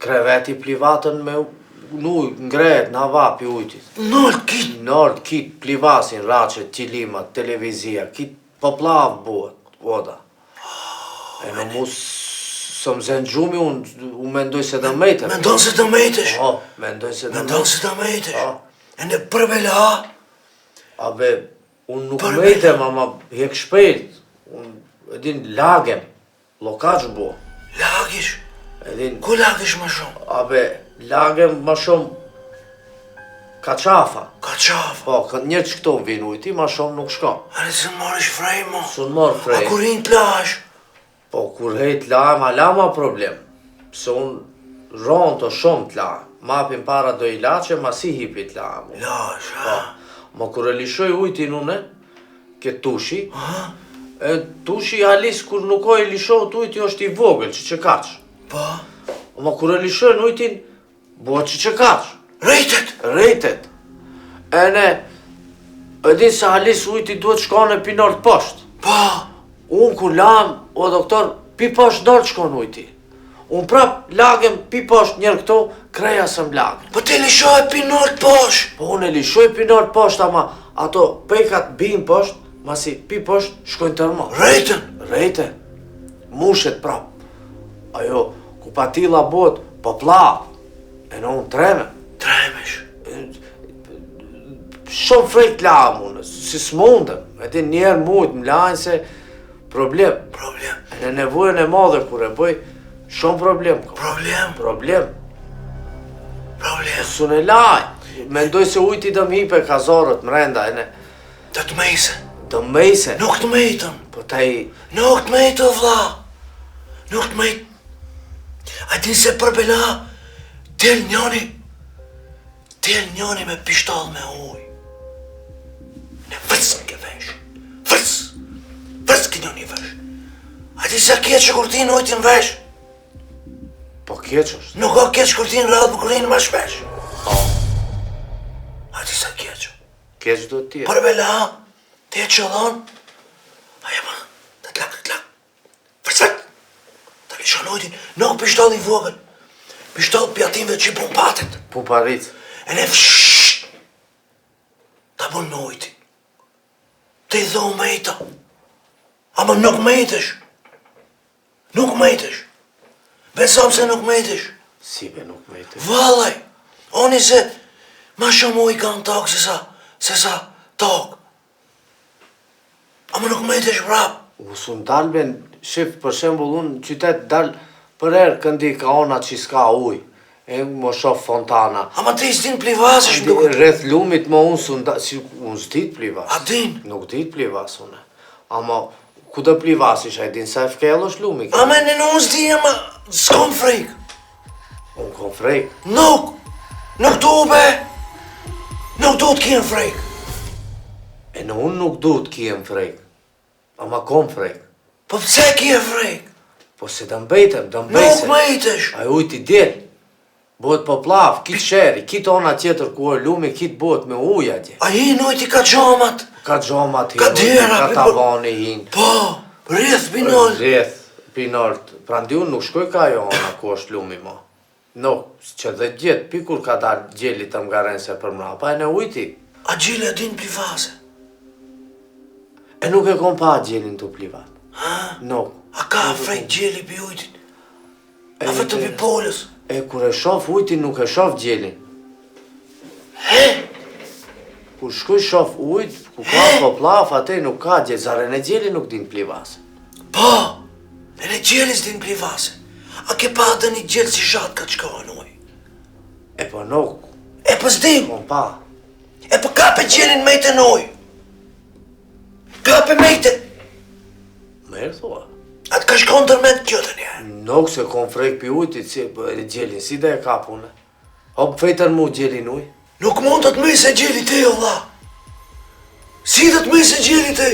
kreveti plivatën me uj, ngret, në havapi ujtit. Nalt kit. Nord, kit plivasin, raqet, qilimat, televizia, kit poplav buhet, oda. E në mu së më zënë gjumi, unë mendoj se dhe mejtër. Mendon se të mejtesh. O, mendoj se dhe Mendon mejtër. se të mejtesh. Po. E në përbela. Abe, unë nuk Për mejtem, ama hek shpejt. Unë edin lagem, lokaq bu. Lagish. Edin, Ku lagish më shumë? abe, lagem ma shumë kaçafa. Ka qaf. Po, njërë që këto vin ujti, ma shumë nuk shkon. Are se më marish frej mo. Sun morë A frej. kurin të lash? Po, kur hejt lama problem. Se unë ronë të shumë të lama. Mapin para do I lache, ma si hipit lama. Lash, Po, ha? ma kur e lishoj ujtin une, ke tushi, e tushi halis kur nuk o e lishoj ujti është I vogël, që kaq. Po? Ma kur e lishoj ujtin, bua që kaq. Rejtet. Rejtet. E ne, e din se halis ujti duhet shkon e pi nërë të poshtë. Po? Unë kur lam, o doktor, pi poshtë nërë shkon ujti. Unë prap lagem pi poshtë njërë këto, kreja së më lagem. Po ti lishoj pi nalt posh. Po unë e lishoj pi nërë poshtë, ama ato pejkat bin poshtë, masi pi poshtë shkojnë tërmo. Rejten. Rejte, mushet prap. Ajo, ku patilla bot, po plavë. E në unë treme. Tremesh. Shumë frejt lam unë, si s'mundem. E ti njerë mujtë më lajnë se problem. Problem. E në nevojën e madhe kur e bëj, shumë problem ka. Problem. Problem. Problem. Sun e lajnë. Mendoj se ujti dëm hipe kazorët mrenda, e ne Të të mejse. dëm mejse. Nuk të mejtën. Po taj, Nuk të mejtë, vla. Nuk të mejtë. A di se për bela, del njoni me pishtall me uj. Ne vërs ke vesh, vërs ke njoni vesh. A di se keq kur ti në ujtin vesh? Po keq është. Nuk ka keq kur ti në radhë për kurinë ma shpesh. A di se keq? Keq do t'jetë. Për bela, ti e qëllon, aja ma, të t'lak. Vërsat, të lishon ujtin, nuk pishtall i vogël. Pishtall pjatimve që i pun patet. Pumparit. E ne fshhh, ta bun në ujti. Te i dho mejta. Ama nuk mejtesh. Nuk mejtesh. Besom se nuk mejtesh. Si be nuk mejte. Vallaj, oni se ma shumë uj ka në tokë se sa tokë. Ama nuk mejtesh vrap. Usun dal ben, shif për shembull unë në qytet dal për herë këndi ka ona që s'ka uj. E më shoh fontana. Ama ti s'din plivasesh nuk. Rreth lumit më unë si unë s'dit plivas. A din? Nuk dit plivas une. Ama ku të plivasish, a i din sa e fkell është lumi? Ama në unë s'di, ama s'kom frejk. Unë kom frejk. Nuk du be. Nuk du t'kiem frejk. E në unë nuk du t'kiem frejk. Ama kom frejk. Po pse kje frejk? Po se dëmbejtem, Nuk dëmbejse. mejtesh. A ujt i del. Bëhet po plav, kit sheri, kit ona tjetër ku e lumi, kit bëhet me uj atje. A hi nujti ka gjomat. Ka gjomat hin, Ka dera, ka tavani hin. Po, rreth binol. Rreth, pinort. Prandi unë nuk shkoj ka jo ona ku është lumi mo. Nuk, që dhe gjetë, pikur ka dalë gjeli të mgaren se për mra, pa e në ujti. A gjile din plivase. E nuk e kom pa gjelin të plivat. Ha? Nuk. A ka frejk gjeli pi ujtit. A vetëm pi polës. E kur e shof ujtin nuk e shof gjelin. He? Kur shkuj shof ujt, ku ka po plaf, atë nuk ka gjel, zaren e gjeli nuk din plivase. Po, e në gjelis din plivase. A ke pa dhe një gjelë si shatë ka qka në uj. E po nuk, E po s'dim. kom pa. E po kape gjelin mejte në uj. Kape mejte. Merë thua. Atë ka shkon tërmet gjotën ja. Nuk se kom frek pi ujtit, si gjelin, si dhe e kapune. Hop fejtën mu gjelin uj. Nuk mund të të mëjse gjeli te, o vla. Si të të mëjse gjeli te?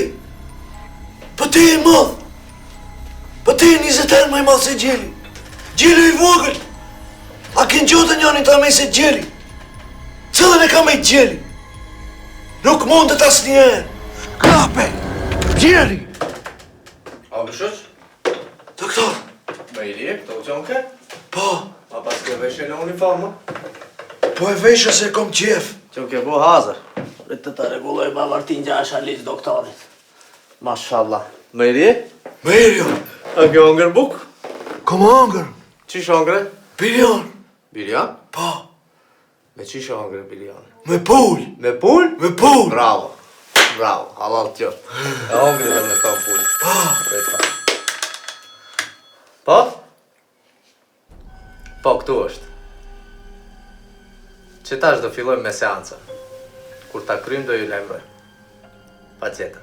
Po te e madh. Po te e 20 herë më i madh se gjeli. Gjeli i vogël. A kënë gjotën njani ta mëjse gjeli? Cëllën e ka me gjeli? Nuk mund të tas njerë. Kape! Gjeli! A gëshëq? Doktor, Me i lijek, të u qonke? po, A pas ke veshe në uniformë? po e vesha se kom qef. Qonke bu hazër. Rritë të regulloj ba Martin Gjasha liqë doktorit. Mashallah. Me i lijek? Merjo, A ke ongër buk? kom angër. Qish ongre? Bilion, Biljan? po, Me qish ongre biljan? me pull, Me pull? me pull. Bravo. Bravo, halal tjo. E ongre dhe me ton pull. Po, Po? Po, këtu është. Që tash do fillojmë me seancën. Kur ta kryjmë do ju lajmëroj. Pa tjetër.